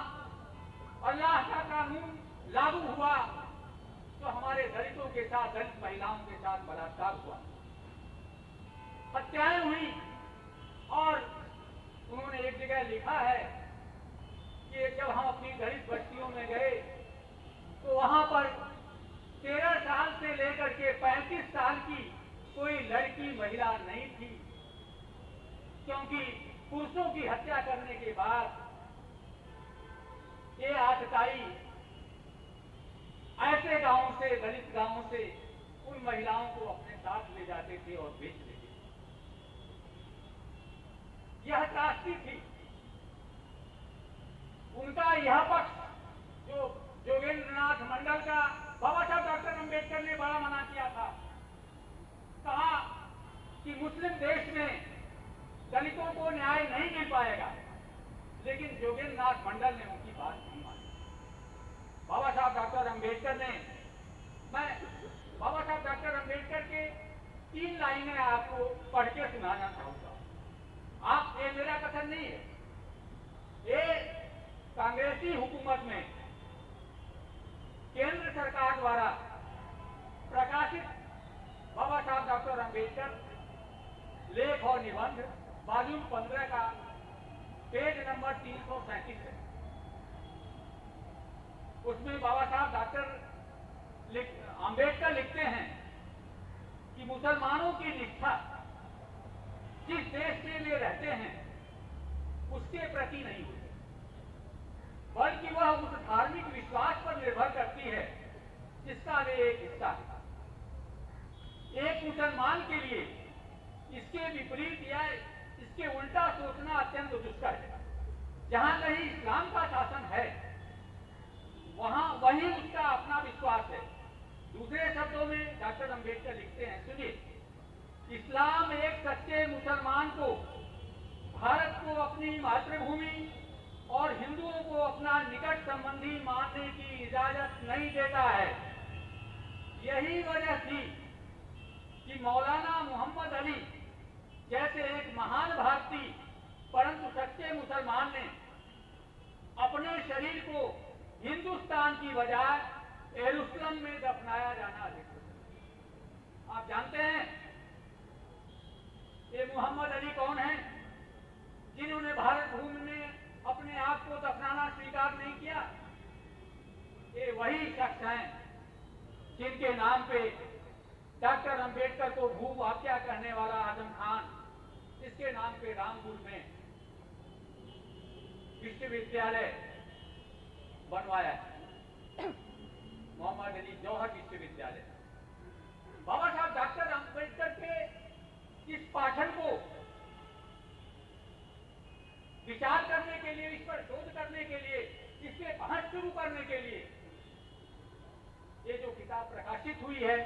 S8: अल्लाह का कानून लागू हुआ, तो हमारे दलितों के साथ, दलित महिलाओं के साथ बलात्कार हुआ, हत्याएं हुई। और उन्होंने एक जगह लिखा है कि जब हम अपनी दलित बस्तियों में गए तो वहां पर 13 साल से लेकर के 35 साल की कोई लड़की महिला नहीं थी, क्योंकि पुरुषों की हत्या करने के बाद ये आतताई ऐसे गांवों से, दलित गांवों से उन महिलाओं को अपने साथ ले जाते थे और बेच देते थे। यह त्रासदी थी। उनका यह पक्ष जो जोगेंद्र नाथ मंडल का बाबा साहब डॉक्टर अंबेडकर ने बड़ा मना किया था, कहा कि मुस्लिम देश में दलितों को न्याय नहीं मिल पाएगा, लेकिन जोगेंद्र नाथ मंडल ने उनकी बात नहीं मानी। बाबा साहब डॉक्टर अंबेडकर ने, मैं बाबा साहब डॉक्टर अंबेडकर के 3 लाइनें आपको पढ़ के सुनाना चाहूंगा। ये मेरा कथन नहीं है, ये कांग्रेसी हुकूमत में केंद्र सरकार द्वारा प्रकाशित बाबा साहब डॉक्टर अंबेडकर लेख और निबंध वॉल्यूम 15 का पेज नंबर 337 है। उसमें बाबा साहब डॉक्टर अंबेडकर लिखते हैं कि मुसलमानों की निष्ठा जिस देश में वे रहते हैं उसके प्रति नहीं होती, बल्कि वह उस धार्मिक विश्वास पर निर्भर करती है जिसका वे एक हिस्सा है। एक मुसलमान के लिए इसके विपरीत या इसके उल्टा सोचना अत्यंत दुष्कर है। जहां कहीं इस्लाम का शासन है, वहां वही उसका अपना विश्वास है। दूसरे शब्दों में डॉक्टर अंबेडकर लिखते हैं, सुनिए, इस्लाम एक सच्चे मुसलमान को भारत को अपनी मातृभूमि और हिंदुओं को अपना निकट संबंधी मानने की इजाजत नहीं देता है। यही वजह थी कि मौलाना मोहम्मद अली जैसे एक महान भारतीय परंतु सच्चे मुसलमान ने अपने शरीर को हिंदुस्तान की बजाय यरूशलेम में दफनाया जाना अधिक पसंद। आप जानते हैं ये मोहम्मद अली कौन है जिन्होंने भारत भूमि में अपने आप को दफनाना स्वीकार नहीं किया? ये वही शख्स हैं जिनके नाम पे डॉक्टर अंबेडकर को भूवाक्या कहने वाला आजम खान, इसके नाम पे रामपुर में विश्वविद्यालय बनवाया है, मोहम्मद अली जौहर विश्वविद्यालय। बाबा साहब डॉक्टर अंबेडकर के इस पाठन को विचार करने के लिए, इस पर शोध करने के लिए, इससे बहस शुरू करने के लिए ये जो किताब प्रकाशित हुई है,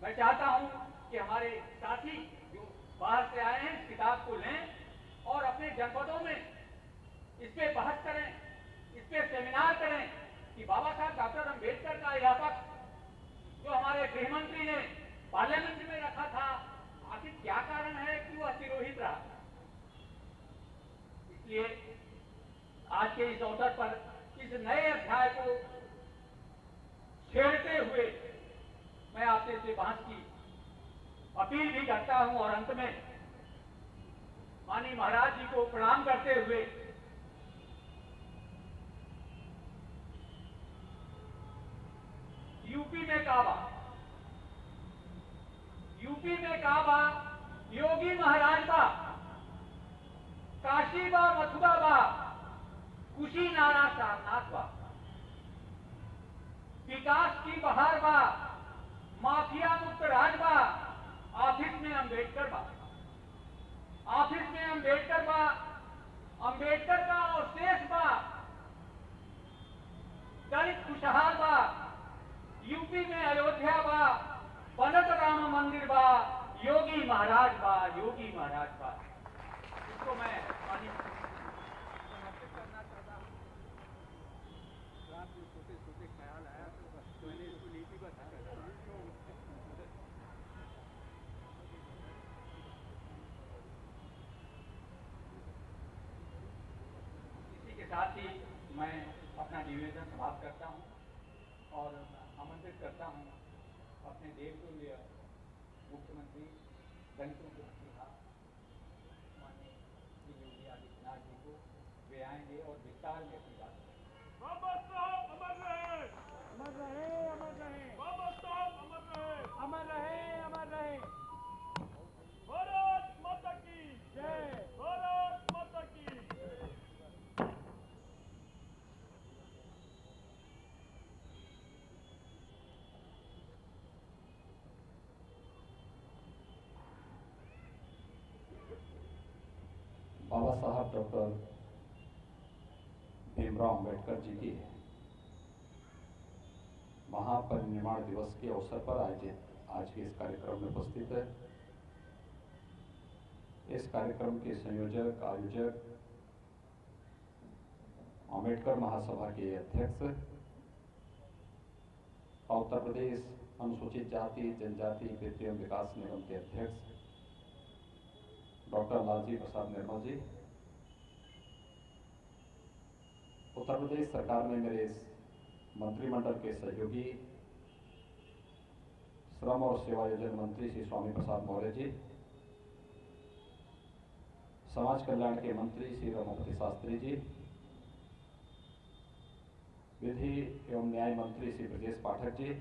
S8: मैं चाहता हूं कि हमारे साथी जो बाहर से आए हैं इस किताब को लें और अपने जनपदों में इस पे बहस करें, इस पे सेमिनार करें कि बाबा साहब डॉक्टर अम्बेडकर का यह पक्ष जो हमारे गृह मंत्री ने पार्लियामेंट में रखा था, आखिर क्या कारण है कि वह तिरोहित रहा। इसलिए आज के इस अवसर पर इस नए अध्याय को छेड़ते हुए मैं आपसे इसे बहस की अपील भी करता हूं और अंत में माननीय महाराज जी को प्रणाम करते हुए यूपी में काबा योगी महाराज बा, काशी बा मथुरा बा, कुशीनारा सारनाथ बा, विकास की बहार बा, माफिया मुक्त राज बा, ऑफिस में अंबेडकर बा, ऑफिस में अंबेडकर बा, अंबेडकर का और शेष बा, दलित खुशहाल बा, यूपी में अयोध्या बा, बनत राम मंदिर बा, योगी महाराज बा, योगी महाराज बा। इसको मैं समर्पित करना चाहता हूँ।
S4: छोटे छोटे ख्याल आया तो मैंने इसको नीति बता
S8: इसी के साथ ही मैं अपना निवेदन समाप्त करता हूँ और आमंत्रित करता हूँ अपने देवतुल्य मुख्यमंत्री दलितों के प्रतिभा माननीय श्री योगी आदित्यनाथ जी को वे आएंगे और विस्तार में अपनी बात
S6: बाबा साहब अमर रहे,
S4: अमर रहे, अमर रहे,
S6: बाबा साहब अमर रहे,
S4: अमर रहे, अमर रहे।
S6: भारत माता की
S4: जय।
S6: भारत माता की।
S9: बाबा साहब डॉक्टर भीमराव अंबेडकर जी की महापरिनिर्वाण दिवस के अवसर पर आयोजित आज के इस कार्यक्रम में उपस्थित है। इस कार्यक्रम के संयोजक आयोजक अंबेडकर महासभा के अध्यक्ष और उत्तर प्रदेश अनुसूचित जाति जनजाति वित्तीय विकास निगम के अध्यक्ष डॉक्टर लालजी प्रसाद निर्मल जी, उत्तर प्रदेश सरकार में मेरे इस मंत्रिमंडल के सहयोगी श्रम और सेवायोजन मंत्री श्री स्वामी प्रसाद मौर्य जी, समाज कल्याण के मंत्री श्री रमापति शास्त्री जी, विधि एवं न्याय मंत्री श्री ब्रजेश पाठक जी,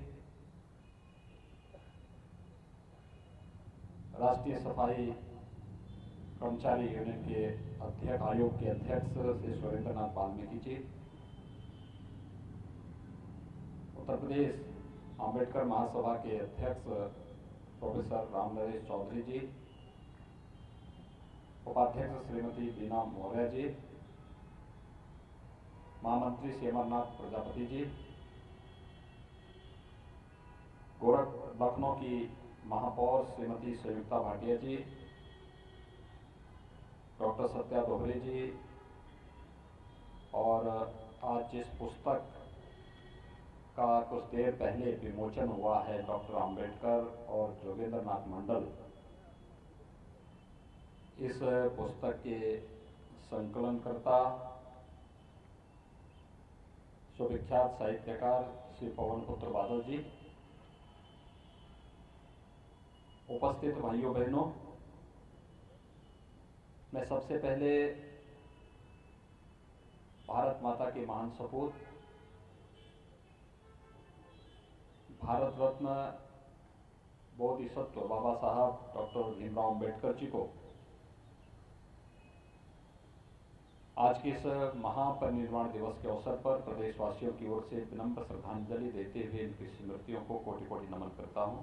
S9: राष्ट्रीय सफाई कर्मचारी यूनियन के अध्यक्ष आयोग के अध्यक्ष श्री सुरेंद्रनाथ वाल्मीकि जी, उत्तर प्रदेश अंबेडकर महासभा के अध्यक्ष प्रोफेसर रामनरेश चौधरी जी, उपाध्यक्ष श्रीमती बीना मौर्य जी, महामंत्री श्री अमरनाथ प्रजापति जी, लखनऊ की महापौर श्रीमती संयुक्ता भाटिया जी, डॉक्टर सत्या दोहरे जी, और आज जिस पुस्तक का कुछ देर पहले विमोचन हुआ है डॉक्टर अंबेडकर और जोगेंद्रनाथ मंडल, इस पुस्तक के संकलनकर्ता सुविख्यात साहित्यकार श्री पवन पुत्र बादल जी, उपस्थित भाइयों बहनों, मैं सबसे पहले भारत माता के महान सपूत भारत रत्न बोधिसत्व बाबा साहब डॉक्टर भीमराव अंबेडकर जी को आज के इस महापरिनिर्वाण दिवस के अवसर पर प्रदेशवासियों की ओर से विनम्र श्रद्धांजलि देते हुए इनकी स्मृतियों को कोटि कोटि नमन करता हूं।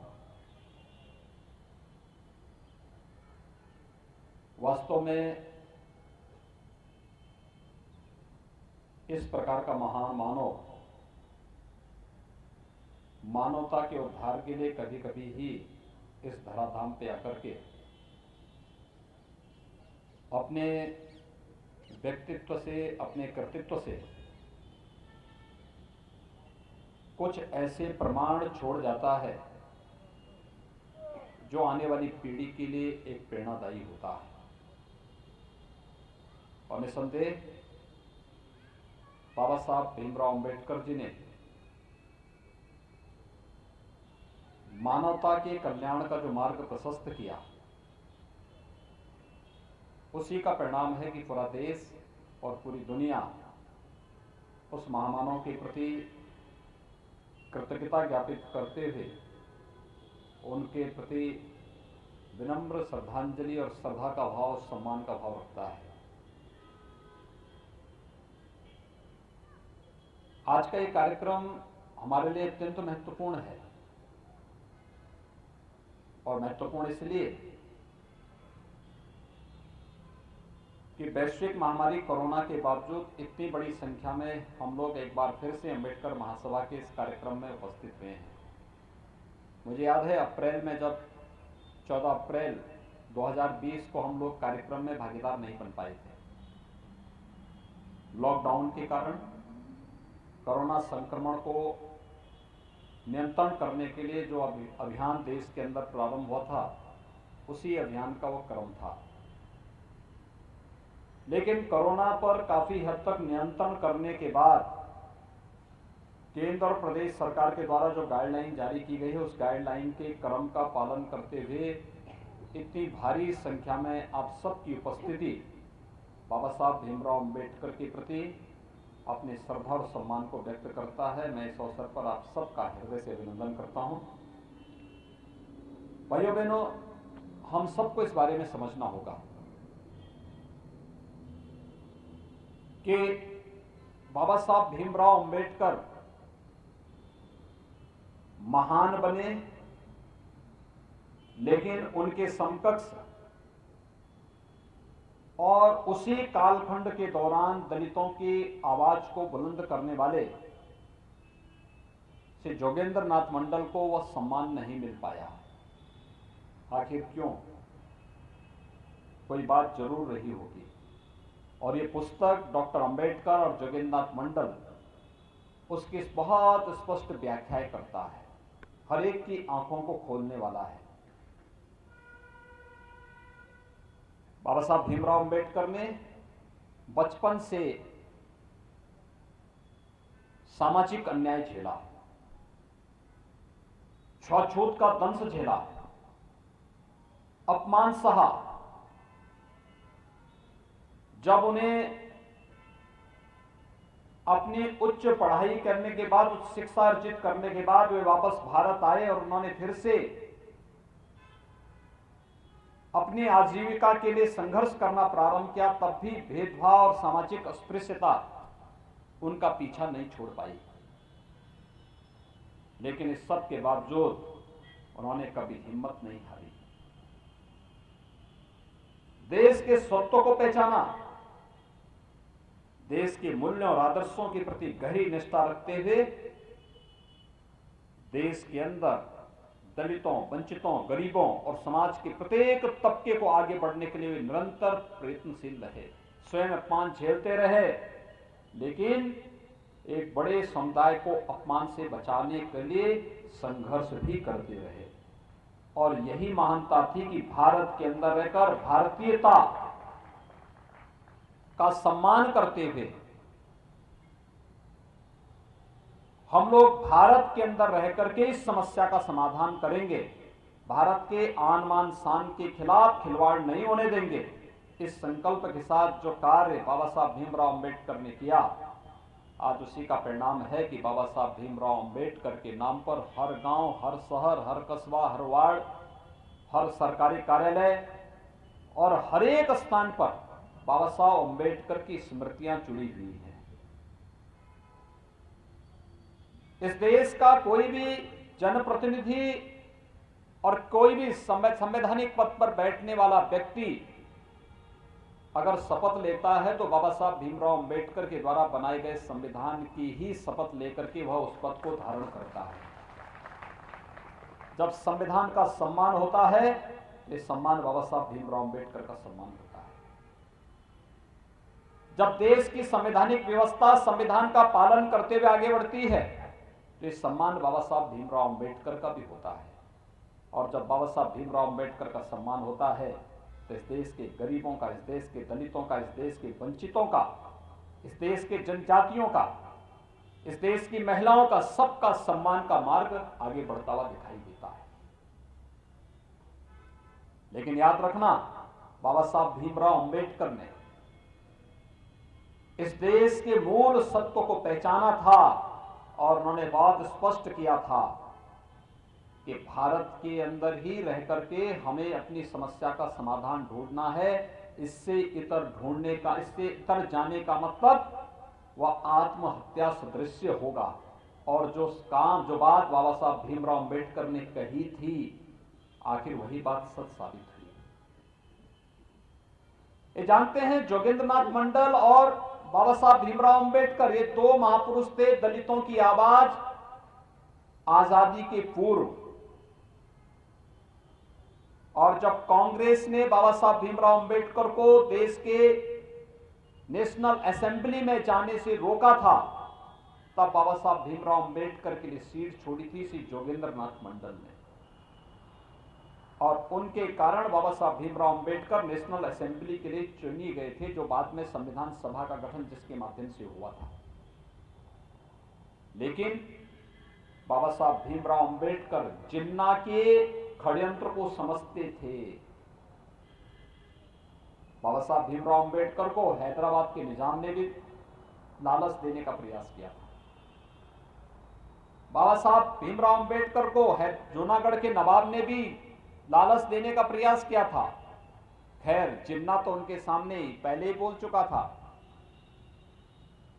S9: वास्तव में इस प्रकार का महान मानव मानवता के उद्धार के लिए कभी कभी ही इस धराधाम पे आकर के अपने व्यक्तित्व से, अपने कर्तृत्व से कुछ ऐसे प्रमाण छोड़ जाता है जो आने वाली पीढ़ी के लिए एक प्रेरणादायी होता है। और निसंदेह बाबा साहब भीमराव अंबेडकर जी ने मानवता के कल्याण का जो मार्ग प्रशस्त किया, उसी का परिणाम है कि पूरा देश और पूरी दुनिया उस महामानव के प्रति कृतज्ञता ज्ञापित करते हुए उनके प्रति विनम्र श्रद्धांजलि और श्रद्धा का भाव, सम्मान का भाव रखता है। आज का ये कार्यक्रम हमारे लिए अत्यंत महत्वपूर्ण है, और महत्वपूर्ण इसलिए कि वैश्विक महामारी कोरोना के बावजूद इतनी बड़ी संख्या में हम लोग एक बार फिर से अंबेडकर महासभा के इस कार्यक्रम में उपस्थित हुए हैं। मुझे याद है अप्रैल में, जब 14 अप्रैल 2020 को हम लोग कार्यक्रम में भागीदार नहीं बन पाए थे, लॉकडाउन के कारण कोरोना संक्रमण को नियंत्रण करने के लिए जो अभियान देश के अंदर प्रारंभ हुआ था, उसी अभियान का वो क्रम था। लेकिन कोरोना पर काफी हद तक नियंत्रण करने के बाद केंद्र और प्रदेश सरकार के द्वारा जो गाइडलाइन जारी की गई है, उस गाइडलाइन के क्रम का पालन करते हुए इतनी भारी संख्या में आप सबकी उपस्थिति बाबा साहब भीमराव अंबेडकर के प्रति अपने श्रद्धा और सम्मान को व्यक्त करता है। मैं इस अवसर पर आप सबका हृदय से अभिनंदन करता हूं। भाइयों बहनों, हम सबको इस बारे में समझना होगा कि बाबा साहब भीमराव अंबेडकर महान बने, लेकिन उनके समकक्ष और उसी कालखंड के दौरान दलितों की आवाज को बुलंद करने वाले श्री जोगेंद्र नाथ मंडल को वह सम्मान नहीं मिल पाया। आखिर क्यों? कोई बात जरूर रही होगी, और ये पुस्तक डॉक्टर अंबेडकर और जोगेंद्र नाथ मंडल उसकी बहुत स्पष्ट व्याख्या करता है, हर एक की आंखों को खोलने वाला है। बाबा साहब भीमराव अंबेडकर ने बचपन से सामाजिक अन्याय झेला, छूत का दंश झेला, अपमान सहा। जब उन्हें अपनी उच्च पढ़ाई करने के बाद, उच्च शिक्षा अर्जित करने के बाद वे वापस भारत आए और उन्होंने फिर से अपनी आजीविका के लिए संघर्ष करना प्रारंभ किया, तब भी भेदभाव और सामाजिक अस्पृश्यता उनका पीछा नहीं छोड़ पाई। लेकिन इस सब के बावजूद उन्होंने कभी हिम्मत नहीं हारी। देश के स्वत्व को पहचाना, देश के मूल्यों और आदर्शों के प्रति गहरी निष्ठा रखते हुए देश के अंदर दलितों, वंचितों, गरीबों और समाज के प्रत्येक तबके को आगे बढ़ने के लिए वे निरंतर प्रयत्नशील रहे। स्वयं अपमान झेलते रहे, लेकिन एक बड़े समुदाय को अपमान से बचाने के लिए संघर्ष भी करते रहे। और यही महानता थी कि भारत के अंदर रहकर भारतीयता का सम्मान करते हुए हम लोग भारत के अंदर रह करके इस समस्या का समाधान करेंगे, भारत के आन मान शान के खिलाफ खिलवाड़ नहीं होने देंगे। इस संकल्प के साथ जो कार्य बाबा साहब भीमराव अंबेडकर ने किया, आज उसी का परिणाम है कि बाबा साहब भीमराव अंबेडकर के नाम पर हर गांव, हर शहर, हर कस्बा, हर वार्ड, हर सरकारी कार्यालय और हर एक स्थान पर बाबा साहब अंबेडकर की स्मृतियां जुड़ी हुई हैं। इस देश का कोई भी जनप्रतिनिधि और कोई भी संवैधानिक पद पर बैठने वाला व्यक्ति अगर शपथ लेता है तो बाबा साहब भीमराव अंबेडकर के द्वारा बनाए गए संविधान की ही शपथ लेकर के वह उस पद को धारण करता है। जब संविधान का सम्मान होता है, ये सम्मान बाबा साहब भीमराव अंबेडकर का सम्मान होता है। जब देश की संवैधानिक व्यवस्था संविधान का पालन करते हुए आगे बढ़ती है तो ये सम्मान बाबा साहब भीमराव अंबेडकर का भी होता है। और जब बाबा साहब भीमराव अंबेडकर का सम्मान होता है तो इस देश के गरीबों का, इस देश के दलितों का, इस देश के वंचितों का, इस देश के जनजातियों का, इस देश की महिलाओं का, सबका सम्मान का मार्ग आगे बढ़ता हुआ दिखाई देता है। लेकिन याद रखना, बाबा साहब भीमराव अंबेडकर ने इस देश के मूल सत्व को पहचाना था और उन्होंने बहुत स्पष्ट किया था कि भारत के अंदर ही रह करके हमें अपनी समस्या का समाधान ढूंढना है। इससे इतर ढूंढने का, इससे इतर जाने का मतलब वह आत्महत्या सदृश होगा। और जो बात बाबा साहब भीमराव अंबेडकर ने कही थी, आखिर वही बात सच साबित हुई। ये जानते हैं, जोगेंद्रनाथ मंडल और बाबा साहब भीमराव अंबेडकर ये दो महापुरुष थे, दलितों की आवाज आजादी के पूर्व। और जब कांग्रेस ने बाबा साहब भीमराव अंबेडकर को देश के नेशनल असेंबली में जाने से रोका था, तब बाबा साहब भीमराव अंबेडकर के लिए सीट छोड़ी थी श्री जोगेंद्रनाथ मंडल ने। और उनके कारण बाबा साहब भीमराव अंबेडकर नेशनल असेंबली के लिए चुने गए थे, जो बाद में संविधान सभा का गठन जिसके माध्यम से हुआ था। लेकिन बाबा साहब भीमराव अंबेडकर जिन्ना के षड्यंत्र को समझते थे। बाबा साहब भीमराव अंबेडकर को हैदराबाद के निजाम ने भी लालच देने का प्रयास किया था। बाबा साहब भीमराव अंबेडकर को जूनागढ़ के नवाब ने भी लालच देने का प्रयास किया था। खैर, जिन्ना तो उनके सामने पहले ही बोल चुका था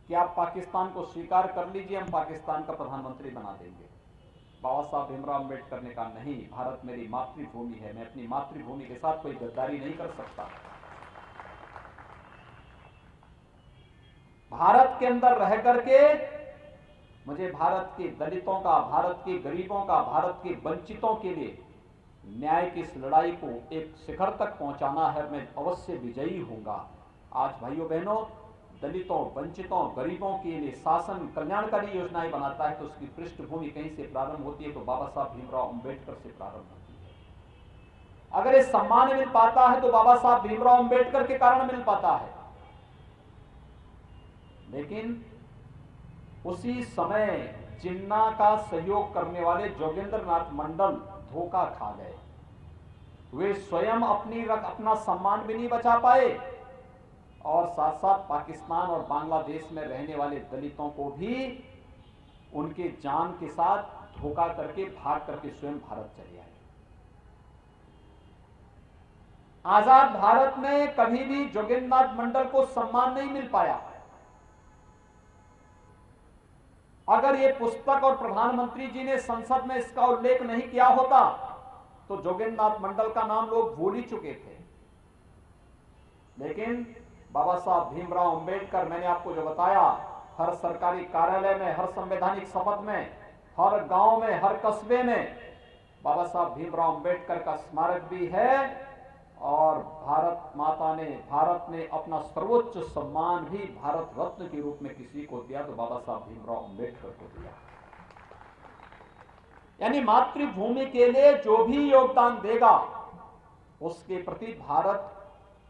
S9: कि आप पाकिस्तान को स्वीकार कर लीजिए, हम पाकिस्तान का प्रधानमंत्री बना देंगे। बाबा साहब भीमराव अंबेडकर ने कहा, नहीं, भारत मेरी मातृभूमि है, मैं अपनी मातृभूमि के साथ कोई गद्दारी नहीं कर सकता। भारत के अंदर रह करके मुझे भारत के दलितों का, भारत के गरीबों का, भारत के वंचितों के लिए न्याय की इस लड़ाई को एक शिखर तक पहुंचाना है। मैं अवश्य विजयी होऊंगा। आज भाइयों बहनों, दलितों, वंचितों, गरीबों के लिए शासन कल्याणकारी योजनाएं बनाता है तो उसकी पृष्ठभूमि कहीं से प्रारंभ होती है, तो बाबा साहब भीमराव अंबेडकर से प्रारंभ होती है। अगर ये सम्मान मिल पाता है तो बाबा साहब भीमराव अंबेडकर के कारण मिल पाता है। लेकिन उसी समय जिन्ना का सहयोग करने वाले जोगेंद्रनाथ मंडल धोखा खा गए। वे स्वयं अपना सम्मान भी नहीं बचा पाए और साथ साथ पाकिस्तान और बांग्लादेश में रहने वाले दलितों को भी उनके जान के साथ धोखा करके भाग करके स्वयं भारत चले आए। आजाद भारत में कभी भी जोगेंद्रनाथ मंडल को सम्मान नहीं मिल पाया। अगर ये पुस्तक और प्रधानमंत्री जी ने संसद में इसका उल्लेख नहीं किया होता तो जोगेंद्रनाथ मंडल का नाम लोग भूल ही चुके थे। लेकिन बाबा साहब भीमराव अंबेडकर, मैंने आपको जो बताया, हर सरकारी कार्यालय में, हर संवैधानिक शपथ में, हर गांव में, हर कस्बे में बाबा साहब भीमराव अंबेडकर का स्मारक भी है। और भारत ने अपना सर्वोच्च सम्मान भी भारत रत्न के रूप में किसी को दिया तो बाबा साहब भीमराव अंबेडकर को दिया। यानी मातृभूमि के लिए जो भी योगदान देगा उसके प्रति भारत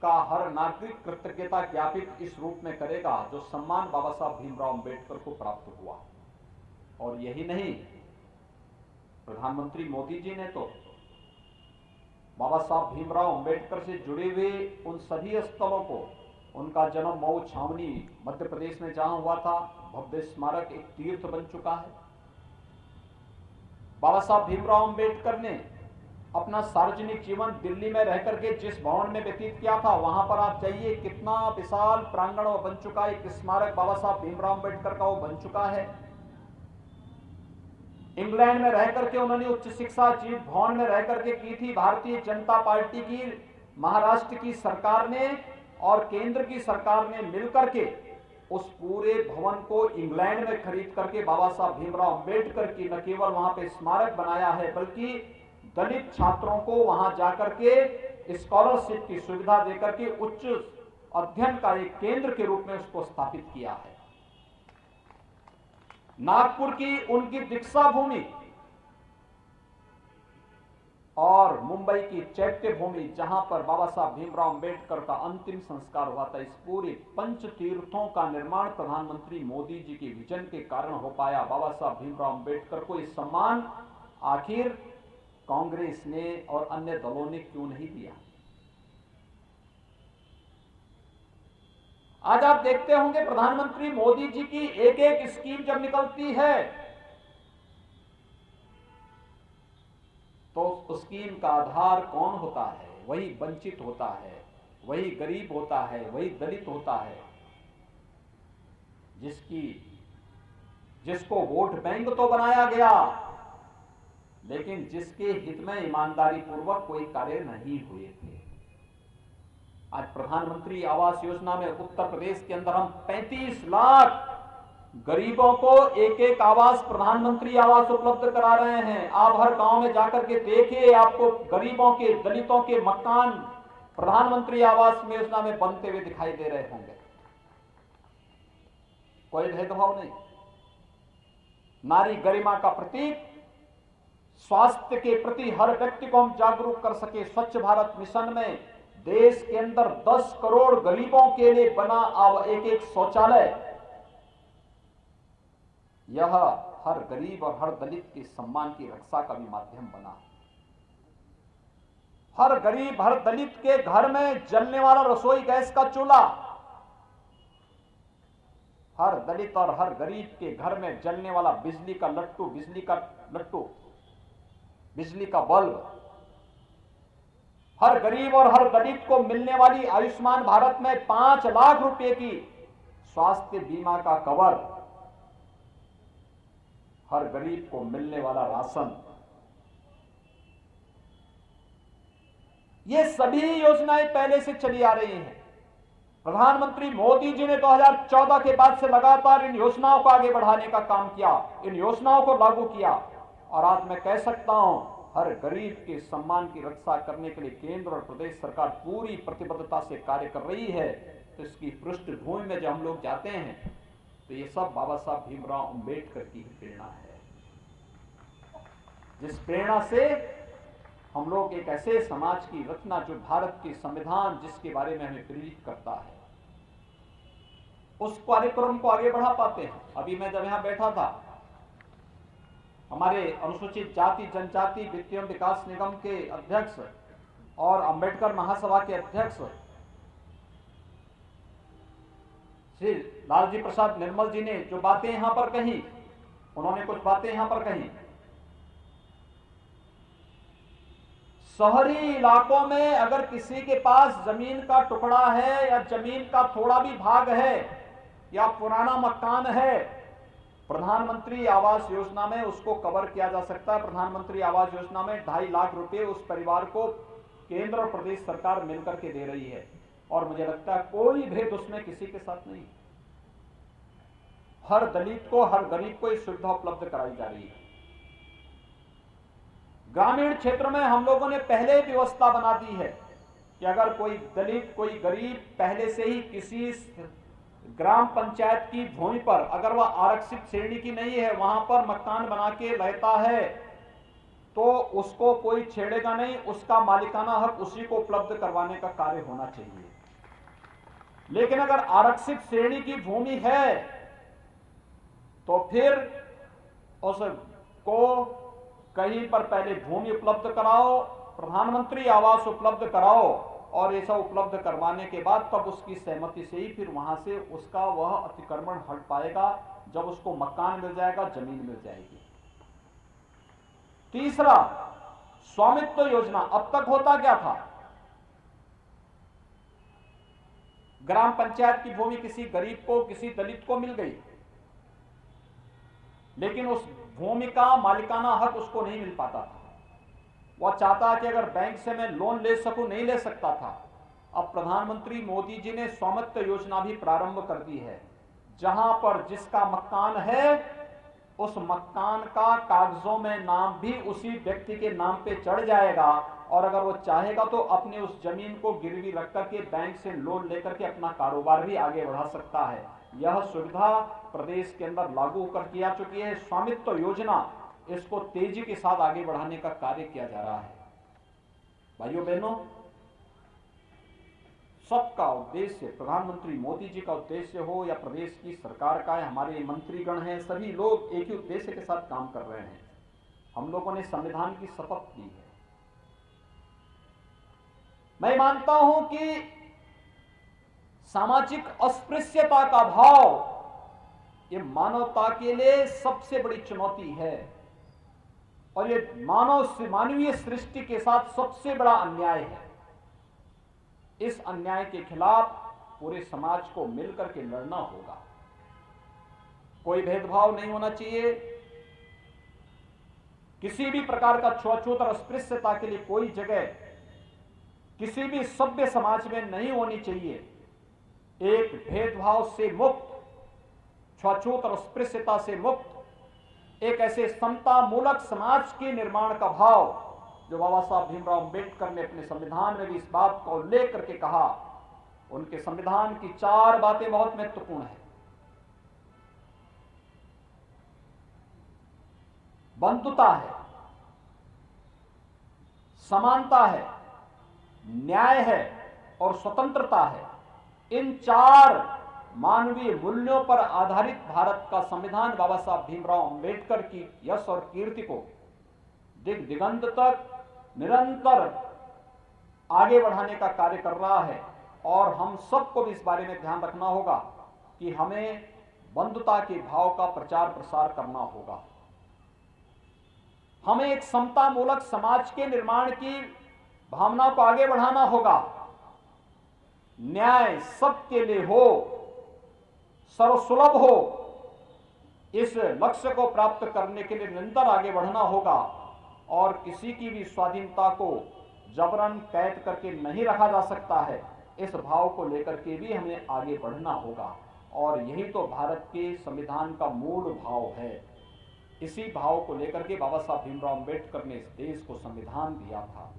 S9: का हर नागरिक कृतज्ञता ज्ञापित इस रूप में करेगा जो सम्मान बाबा साहब भीमराव अंबेडकर को प्राप्त हुआ। और यही नहीं, प्रधानमंत्री मोदी जी ने तो बाबा साहब भीमराव अंबेडकर से जुड़े हुए उन सभी स्थलों को, उनका जन्म मऊ छावनी मध्य प्रदेश में जहां हुआ था, भव्य स्मारक एक तीर्थ बन चुका है। बाबा साहब भीमराव अंबेडकर ने अपना सार्वजनिक जीवन दिल्ली में रहकर के जिस भवन में व्यतीत किया था, वहां पर आप जाइए, कितना विशाल प्रांगण वो बन चुका है। एक स्मारक बाबा साहब भीमराव अंबेडकर का वो बन चुका है। इंग्लैंड में रह करके उन्होंने उच्च शिक्षा जीत भवन में रह करके की थी। भारतीय जनता पार्टी की महाराष्ट्र की सरकार ने और केंद्र की सरकार ने मिलकर के उस पूरे भवन को इंग्लैंड में खरीद करके बाबा साहब भीमराव अंबेडकर की न केवल वहां पे स्मारक बनाया है, बल्कि दलित छात्रों को वहां जाकर के स्कॉलरशिप की सुविधा देकर के उच्च अध्ययन का एक केंद्र के रूप में उसको स्थापित किया है। नागपुर की उनकी दीक्षा भूमि और मुंबई की चैत्य भूमि, जहां पर बाबा साहब भीमराव अंबेडकर का अंतिम संस्कार हुआ था, इस पूरे पंच तीर्थों का निर्माण प्रधानमंत्री मोदी जी के विजन के कारण हो पाया। बाबा साहब भीमराव अंबेडकर को इस सम्मान आखिर कांग्रेस ने और अन्य दलों ने क्यों नहीं दिया? आज आप देखते होंगे प्रधानमंत्री मोदी जी की एक एक स्कीम जब निकलती है तो उस स्कीम का आधार कौन होता है? वही वंचित होता है, वही गरीब होता है, वही दलित होता है, जिसको वोट बैंक तो बनाया गया, लेकिन जिसके हित में ईमानदारी पूर्वक कोई कार्य नहीं हुए थे। आज प्रधानमंत्री आवास योजना में उत्तर प्रदेश के अंदर हम 35 लाख गरीबों को एक एक आवास, प्रधानमंत्री आवास उपलब्ध करा रहे हैं। आप हर गांव में जाकर के देखिए, आपको गरीबों के, दलितों के मकान प्रधानमंत्री आवास योजना में बनते हुए दिखाई दे रहे होंगे। कोई भेदभाव नहीं। नारी गरिमा का प्रतीक, स्वास्थ्य के प्रति हर व्यक्ति को हम जागरूक कर सके। स्वच्छ भारत मिशन में देश के अंदर 10 करोड़ गरीबों के लिए बना एक एक शौचालय, यह हर गरीब और हर दलित के सम्मान की रक्षा का भी माध्यम बना। हर गरीब, हर दलित के घर में जलने वाला रसोई गैस का चूल्हा, हर दलित और हर गरीब के घर में जलने वाला बिजली का लट्टू, बिजली का बल्ब, हर गरीब और हर दलित को मिलने वाली आयुष्मान भारत में 5 लाख रुपए की स्वास्थ्य बीमा का कवर, हर गरीब को मिलने वाला राशन, ये सभी योजनाएं पहले से चली आ रही हैं। प्रधानमंत्री मोदी जी ने 2014 के बाद से लगातार इन योजनाओं को आगे बढ़ाने का काम किया, इन योजनाओं को लागू किया, और आज मैं कह सकता हूं हर गरीब के सम्मान की रक्षा करने के लिए केंद्र और प्रदेश सरकार पूरी प्रतिबद्धता से कार्य कर रही है। तो इसकी पृष्ठभूमि में जब हम लोग जाते हैं तो ये सब बाबा साहब भीमराव अंबेडकर की प्रेरणा है, जिस प्रेरणा से हम लोग एक ऐसे समाज की रचना, जो भारत के संविधान जिसके बारे में हमें प्रेरित करता है, उस कार्यक्रम को आगे बढ़ा पाते हैं। अभी मैं जब यहां बैठा था, हमारे अनुसूचित जाति जनजाति वित्तीय विकास निगम के अध्यक्ष और अंबेडकर महासभा के अध्यक्ष श्री लालजी प्रसाद निर्मल जी ने जो बातें यहां पर कही, उन्होंने कुछ बातें यहां पर कही। शहरी इलाकों में अगर किसी के पास जमीन का टुकड़ा है या जमीन का थोड़ा भी भाग है या पुराना मकान है, प्रधानमंत्री आवास योजना में उसको कवर किया जा सकता है। प्रधानमंत्री आवास योजना में 2.5 लाख रुपए उस परिवार को केंद्र और प्रदेश सरकार मिलकर के दे रही है, और मुझे लगता है कोई भेद उसमें किसी के साथ नहीं। हर दलित को, हर गरीब को इस सुविधा उपलब्ध कराई जा रही है। ग्रामीण क्षेत्र में हम लोगों ने पहले व्यवस्था बना दी है कि अगर कोई दलित, कोई गरीब पहले से ही किसी ग्राम पंचायत की भूमि पर, अगर वह आरक्षित श्रेणी की नहीं है, वहां पर मकान बना के रहता है, तो उसको कोई छेड़ेगा नहीं, उसका मालिकाना हक उसी को उपलब्ध करवाने का कार्य होना चाहिए। लेकिन अगर आरक्षित श्रेणी की भूमि है तो फिर उसको कहीं पर पहले भूमि उपलब्ध कराओ, प्रधानमंत्री आवास उपलब्ध कराओ, और ऐसा उपलब्ध करवाने के बाद तब उसकी सहमति से ही फिर वहां से उसका वह अतिक्रमण हट पाएगा। जब उसको मकान मिल जाएगा, जमीन मिल जाएगी। तीसरा, स्वामित्व योजना। अब तक होता क्या था, ग्राम पंचायत की भूमि किसी गरीब को, किसी दलित को मिल गई, लेकिन उस भूमि का मालिकाना हक उसको नहीं मिल पाता था। वह चाहता कि अगर बैंक से मैं लोन ले सकूं, नहीं ले सकता था। अब प्रधानमंत्री मोदी जी ने स्वामित्व योजना भी प्रारंभ कर दी है, जहां पर जिसका मकान है उस मकान का कागजों में नाम भी उसी व्यक्ति के नाम पे चढ़ जाएगा और अगर वो चाहेगा तो अपने उस जमीन को गिरवी रख करके बैंक से लोन लेकर के अपना कारोबार भी आगे बढ़ा सकता है। यह सुविधा प्रदेश के अंदर लागू होकर की जा चुकी है। स्वामित्व योजना, इसको तेजी के साथ आगे बढ़ाने का कार्य किया जा रहा है। भाइयों बहनों, सबका उद्देश्य, प्रधानमंत्री मोदी जी का उद्देश्य हो या प्रदेश की सरकार का है, हमारे मंत्रीगण हैं, सभी लोग एक ही उद्देश्य के साथ काम कर रहे हैं। हम लोगों ने संविधान की शपथ ली है। मैं मानता हूं कि सामाजिक अस्पृश्यता का भाव ये मानवता के लिए सबसे बड़ी चुनौती है और ये मानवीय सृष्टि के साथ सबसे बड़ा अन्याय है। इस अन्याय के खिलाफ पूरे समाज को मिलकर के लड़ना होगा। कोई भेदभाव नहीं होना चाहिए, किसी भी प्रकार का छुआछूत और अस्पृश्यता के लिए कोई जगह किसी भी सभ्य समाज में नहीं होनी चाहिए। एक भेदभाव से मुक्त, छुआछूत और अस्पृश्यता से मुक्त एक ऐसे समता मूलक समाज के निर्माण का भाव जो बाबा साहब भीमराव अंबेडकर ने अपने संविधान में भी इस बात को उल्लेख करके कहा। उनके संविधान की 4 बातें बहुत महत्वपूर्ण है। बंधुता है, समानता है, न्याय है और स्वतंत्रता है। इन 4 मानवीय मूल्यों पर आधारित भारत का संविधान बाबा साहब भीमराव अंबेडकर की यश और कीर्ति को दिग दिगंत तक निरंतर आगे बढ़ाने का कार्य कर रहा है और हम सबको भी इस बारे में ध्यान रखना होगा कि हमें बंधुता के भाव का प्रचार प्रसार करना होगा। हमें एक समता मूलक समाज के निर्माण की भावना को आगे बढ़ाना होगा। न्याय सबके लिए हो, सर्वसुलभ हो, इस लक्ष्य को प्राप्त करने के लिए निरंतर आगे बढ़ना होगा और किसी की भी स्वाधीनता को जबरन कैद करके नहीं रखा जा सकता है। इस भाव को लेकर के भी हमें आगे बढ़ना होगा और यही तो भारत के संविधान का मूल भाव है। इसी भाव को लेकर के बाबा साहब भीमराव अंबेडकर ने इस देश को संविधान दिया था।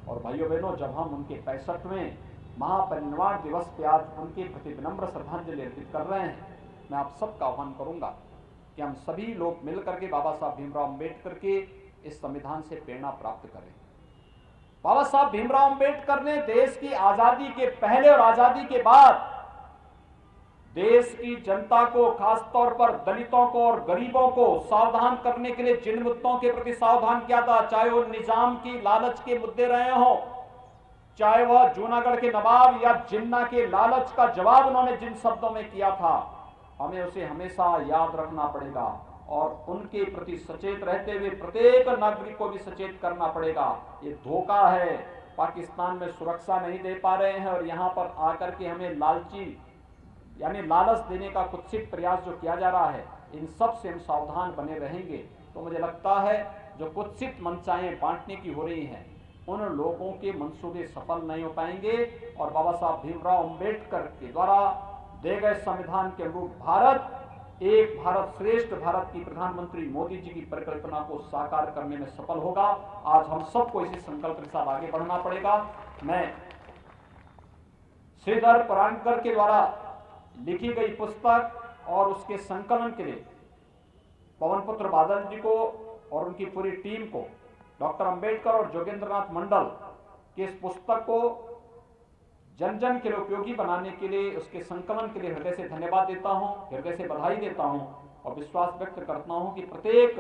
S9: और भाइयों बहनों, जब हम उनके 65वें महापरिनिर्वाण दिवस पे आज उनके प्रति विनम्र श्रद्धांजलि अर्पित कर रहे हैं, मैं आप सबका आह्वान करूंगा कि हम सभी लोग मिलकर के बाबा साहब भीमराव अंबेडकर के इस संविधान से प्रेरणा प्राप्त करें। बाबा साहब भीमराव अंबेडकर ने देश की आजादी के पहले और आजादी के बाद देश की जनता को, खासतौर पर दलितों को और गरीबों को सावधान करने के लिए जिन मुद्दों के प्रति सावधान किया था, चाहे वो निजाम की लालच के मुद्दे रहे हों, चाहे वह जूनागढ़ के नवाब या जिन्ना के लालच का जवाब उन्होंने जिन शब्दों में किया था, हमें उसे हमेशा याद रखना पड़ेगा और उनके प्रति सचेत रहते हुए प्रत्येक नागरिक को भी सचेत करना पड़ेगा। ये धोखा है, पाकिस्तान में सुरक्षा नहीं दे पा रहे हैं और यहां पर आकर के हमें लालची यानी लालच देने का कुत्सित प्रयास जो किया जा रहा है, इन सब से हम सावधान बने रहेंगे तो मुझे लगता है जो कुत्सित मंशाएं बांटने की हो रही हैं, उन लोगों के मंसूबे सफल नहीं हो पाएंगे और बाबा साहब भीमराव अंबेडकर के द्वारा दिए गए संविधान के अनुरूप भारत, एक भारत श्रेष्ठ भारत की प्रधानमंत्री मोदी जी की परिकल्पना को साकार करने में सफल होगा। आज हम सबको इसी संकल्प के साथ आगे बढ़ना पड़ेगा। मैं श्रीधर परांकर के द्वारा लिखी गई पुस्तक और उसके संकलन के लिए पवन पुत्र बादल जी को और उनकी पूरी टीम को, डॉक्टर अंबेडकर और जोगेंद्रनाथ मंडल की इस पुस्तक को जन जन के लिए उपयोगी बनाने के लिए, उसके संकलन के लिए हृदय से धन्यवाद देता हूं, हृदय से बधाई देता हूं और विश्वास व्यक्त करता हूं कि प्रत्येक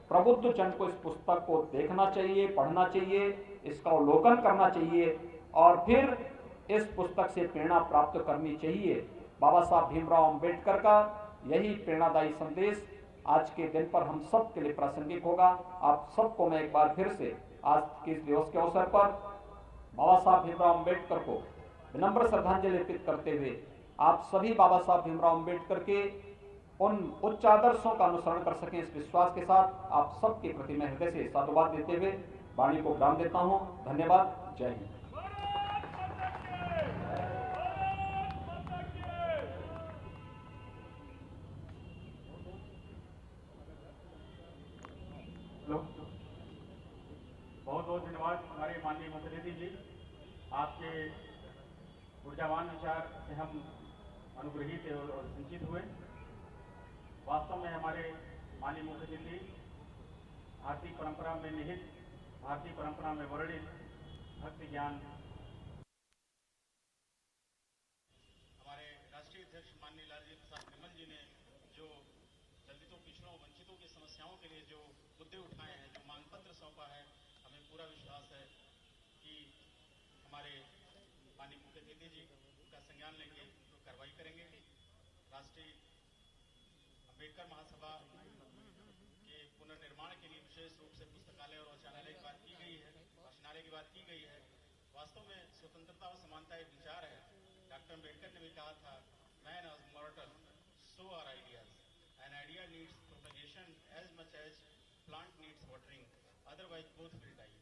S9: प्रबुद्ध जन को इस पुस्तक को देखना चाहिए, पढ़ना चाहिए, इसका अवलोकन करना चाहिए और फिर इस पुस्तक से प्रेरणा प्राप्त करनी चाहिए। बाबा साहब भीमराव अंबेडकर का यही प्रेरणादायी संदेश आज के दिन पर हम सब के लिए प्रासंगिक होगा। आप सबको मैं एक बार फिर से आज के इस दिवस के अवसर पर बाबा साहब भीमराव अंबेडकर को विनम्र श्रद्धांजलि अर्पित करते हुए आप सभी बाबा साहब भीमराव अंबेडकर के उन उच्च आदर्शों का अनुसरण कर सकें, इस विश्वास के साथ आप सबके प्रति मैं हृदय से साधुवाद देते हुए वाणी को विराम देता हूं। धन्यवाद। जय हिंद।
S6: बहुत धन्यवाद हमारे माननीय मुख्य अतिथि जी, आपके ऊर्जावान विचार से हम अनुग्रहित और सिंचित हुए। वास्तव में हमारे माननीय मुख्य अतिथि भारतीय परंपरा में निहित, भारतीय परंपरा में वर्णित भक्ति ज्ञान
S2: हमारे राष्ट्रीय अध्यक्ष माननीय लालजी प्रसाद विमल जी ने जो दलितों, पिछड़ों, वंचितों की समस्याओं के लिए जो मुद्दे उठाए हैं, जो मांग पत्र सौंपा है, हमें पूरा विश्वास है कि हमारे माननीय मुख्य अतिथि जी उनका संज्ञान लेंगे, तो कार्रवाई करेंगे। राष्ट्रीय अम्बेडकर महासभा के पुनर्निर्माण के लिए विशेष रूप से पुस्तकालय और वाचनालय की बात की गई है, वाचनालय की बात की गई है। वास्तव में स्वतंत्रता और समानता एक विचार है। डॉक्टर अम्बेडकर ने भी कहा था, man is mortal, so are ideas, an idea needs propagation as much as plant needs watering, otherwise both will die.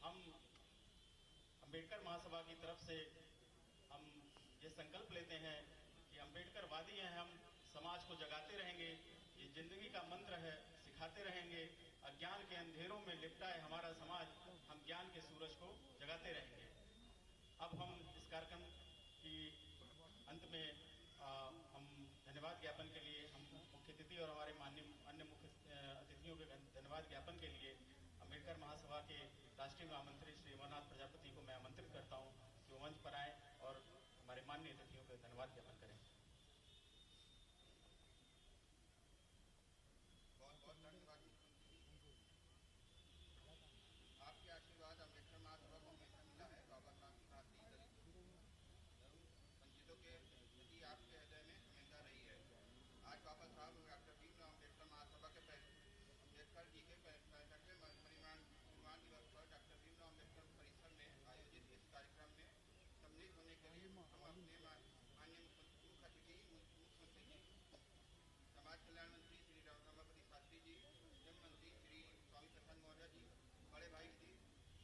S2: हम अम्बेडकर महासभा की तरफ से हम ये संकल्प लेते हैं कि अम्बेडकरवादी हैं हम, समाज को जगाते रहेंगे, ये जिंदगी का मंत्र है, सिखाते रहेंगे। अज्ञान के अंधेरों में लिपटा है हमारा समाज, हम ज्ञान के सूरज को जगाते रहेंगे। अब हम इस कार्यक्रम की अंत में हम धन्यवाद ज्ञापन के लिए, हम मुख्य अतिथि और हमारे माननीय अन्य मुख्य अतिथियों के धन्यवाद ज्ञापन के लिए अम्बेडकर महासभा के राष्ट्रीय महामंत्री श्री अमरनाथ प्रजापति को मैं आमंत्रित करता हूं कि वो मंच पर आए और हमारे माननीय अतिथियों का धन्यवाद ज्ञापन करें।
S10: बहुत बहुत धन्यवाद मुख्यमंत्री जी। आपके आशीर्वाद अम्बेडकर महासभा को हमेशा मिला है। बाबा साहब की भांति दलितों, वंचितों के प्रति आपके हृदय में हमेशा रही है। आज बाबा साहब डॉक्टर भीमराव अम्बेडकर महासभा के अम्बेडकर जी के 65वें परिनिर्वाण दिवस पर डॉक्टर भीमराव अम्बेडकर परिसर में आयोजित इस कार्यक्रम में सम्मिलित होने के लिए हम अपने माननीय मुख्य अतिथि मुख्यमंत्री जी, समाज कल्याण मंत्री श्री रमापति शास्त्री जी, श्रम मंत्री श्री स्वामी प्रसाद मौर्य जी, बड़े भाई श्री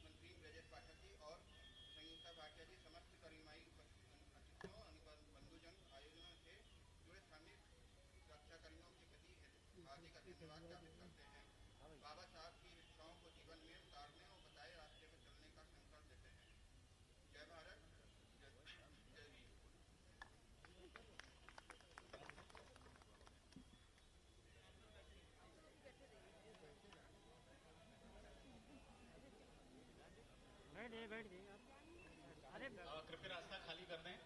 S10: मंत्री ब्रजेश पाठक जी और संगीता भाटिया जी, समस्त करीमाई अतिथियों, बंधुजन, आयोजनों से जुड़े श्रमिक सुरक्षाकर्मियों के प्रति हार्दिक धन्यवाद ज्ञापित करते हैं। बाबा साहब की इच्छाओं को जीवन में उतारने और बताए रास्ते पर चलने का संकल्प देते हैं। जय भारत, जय वीर।
S4: बैठ जाइए आप। अरे
S2: कृपया रास्ता खाली कर दें।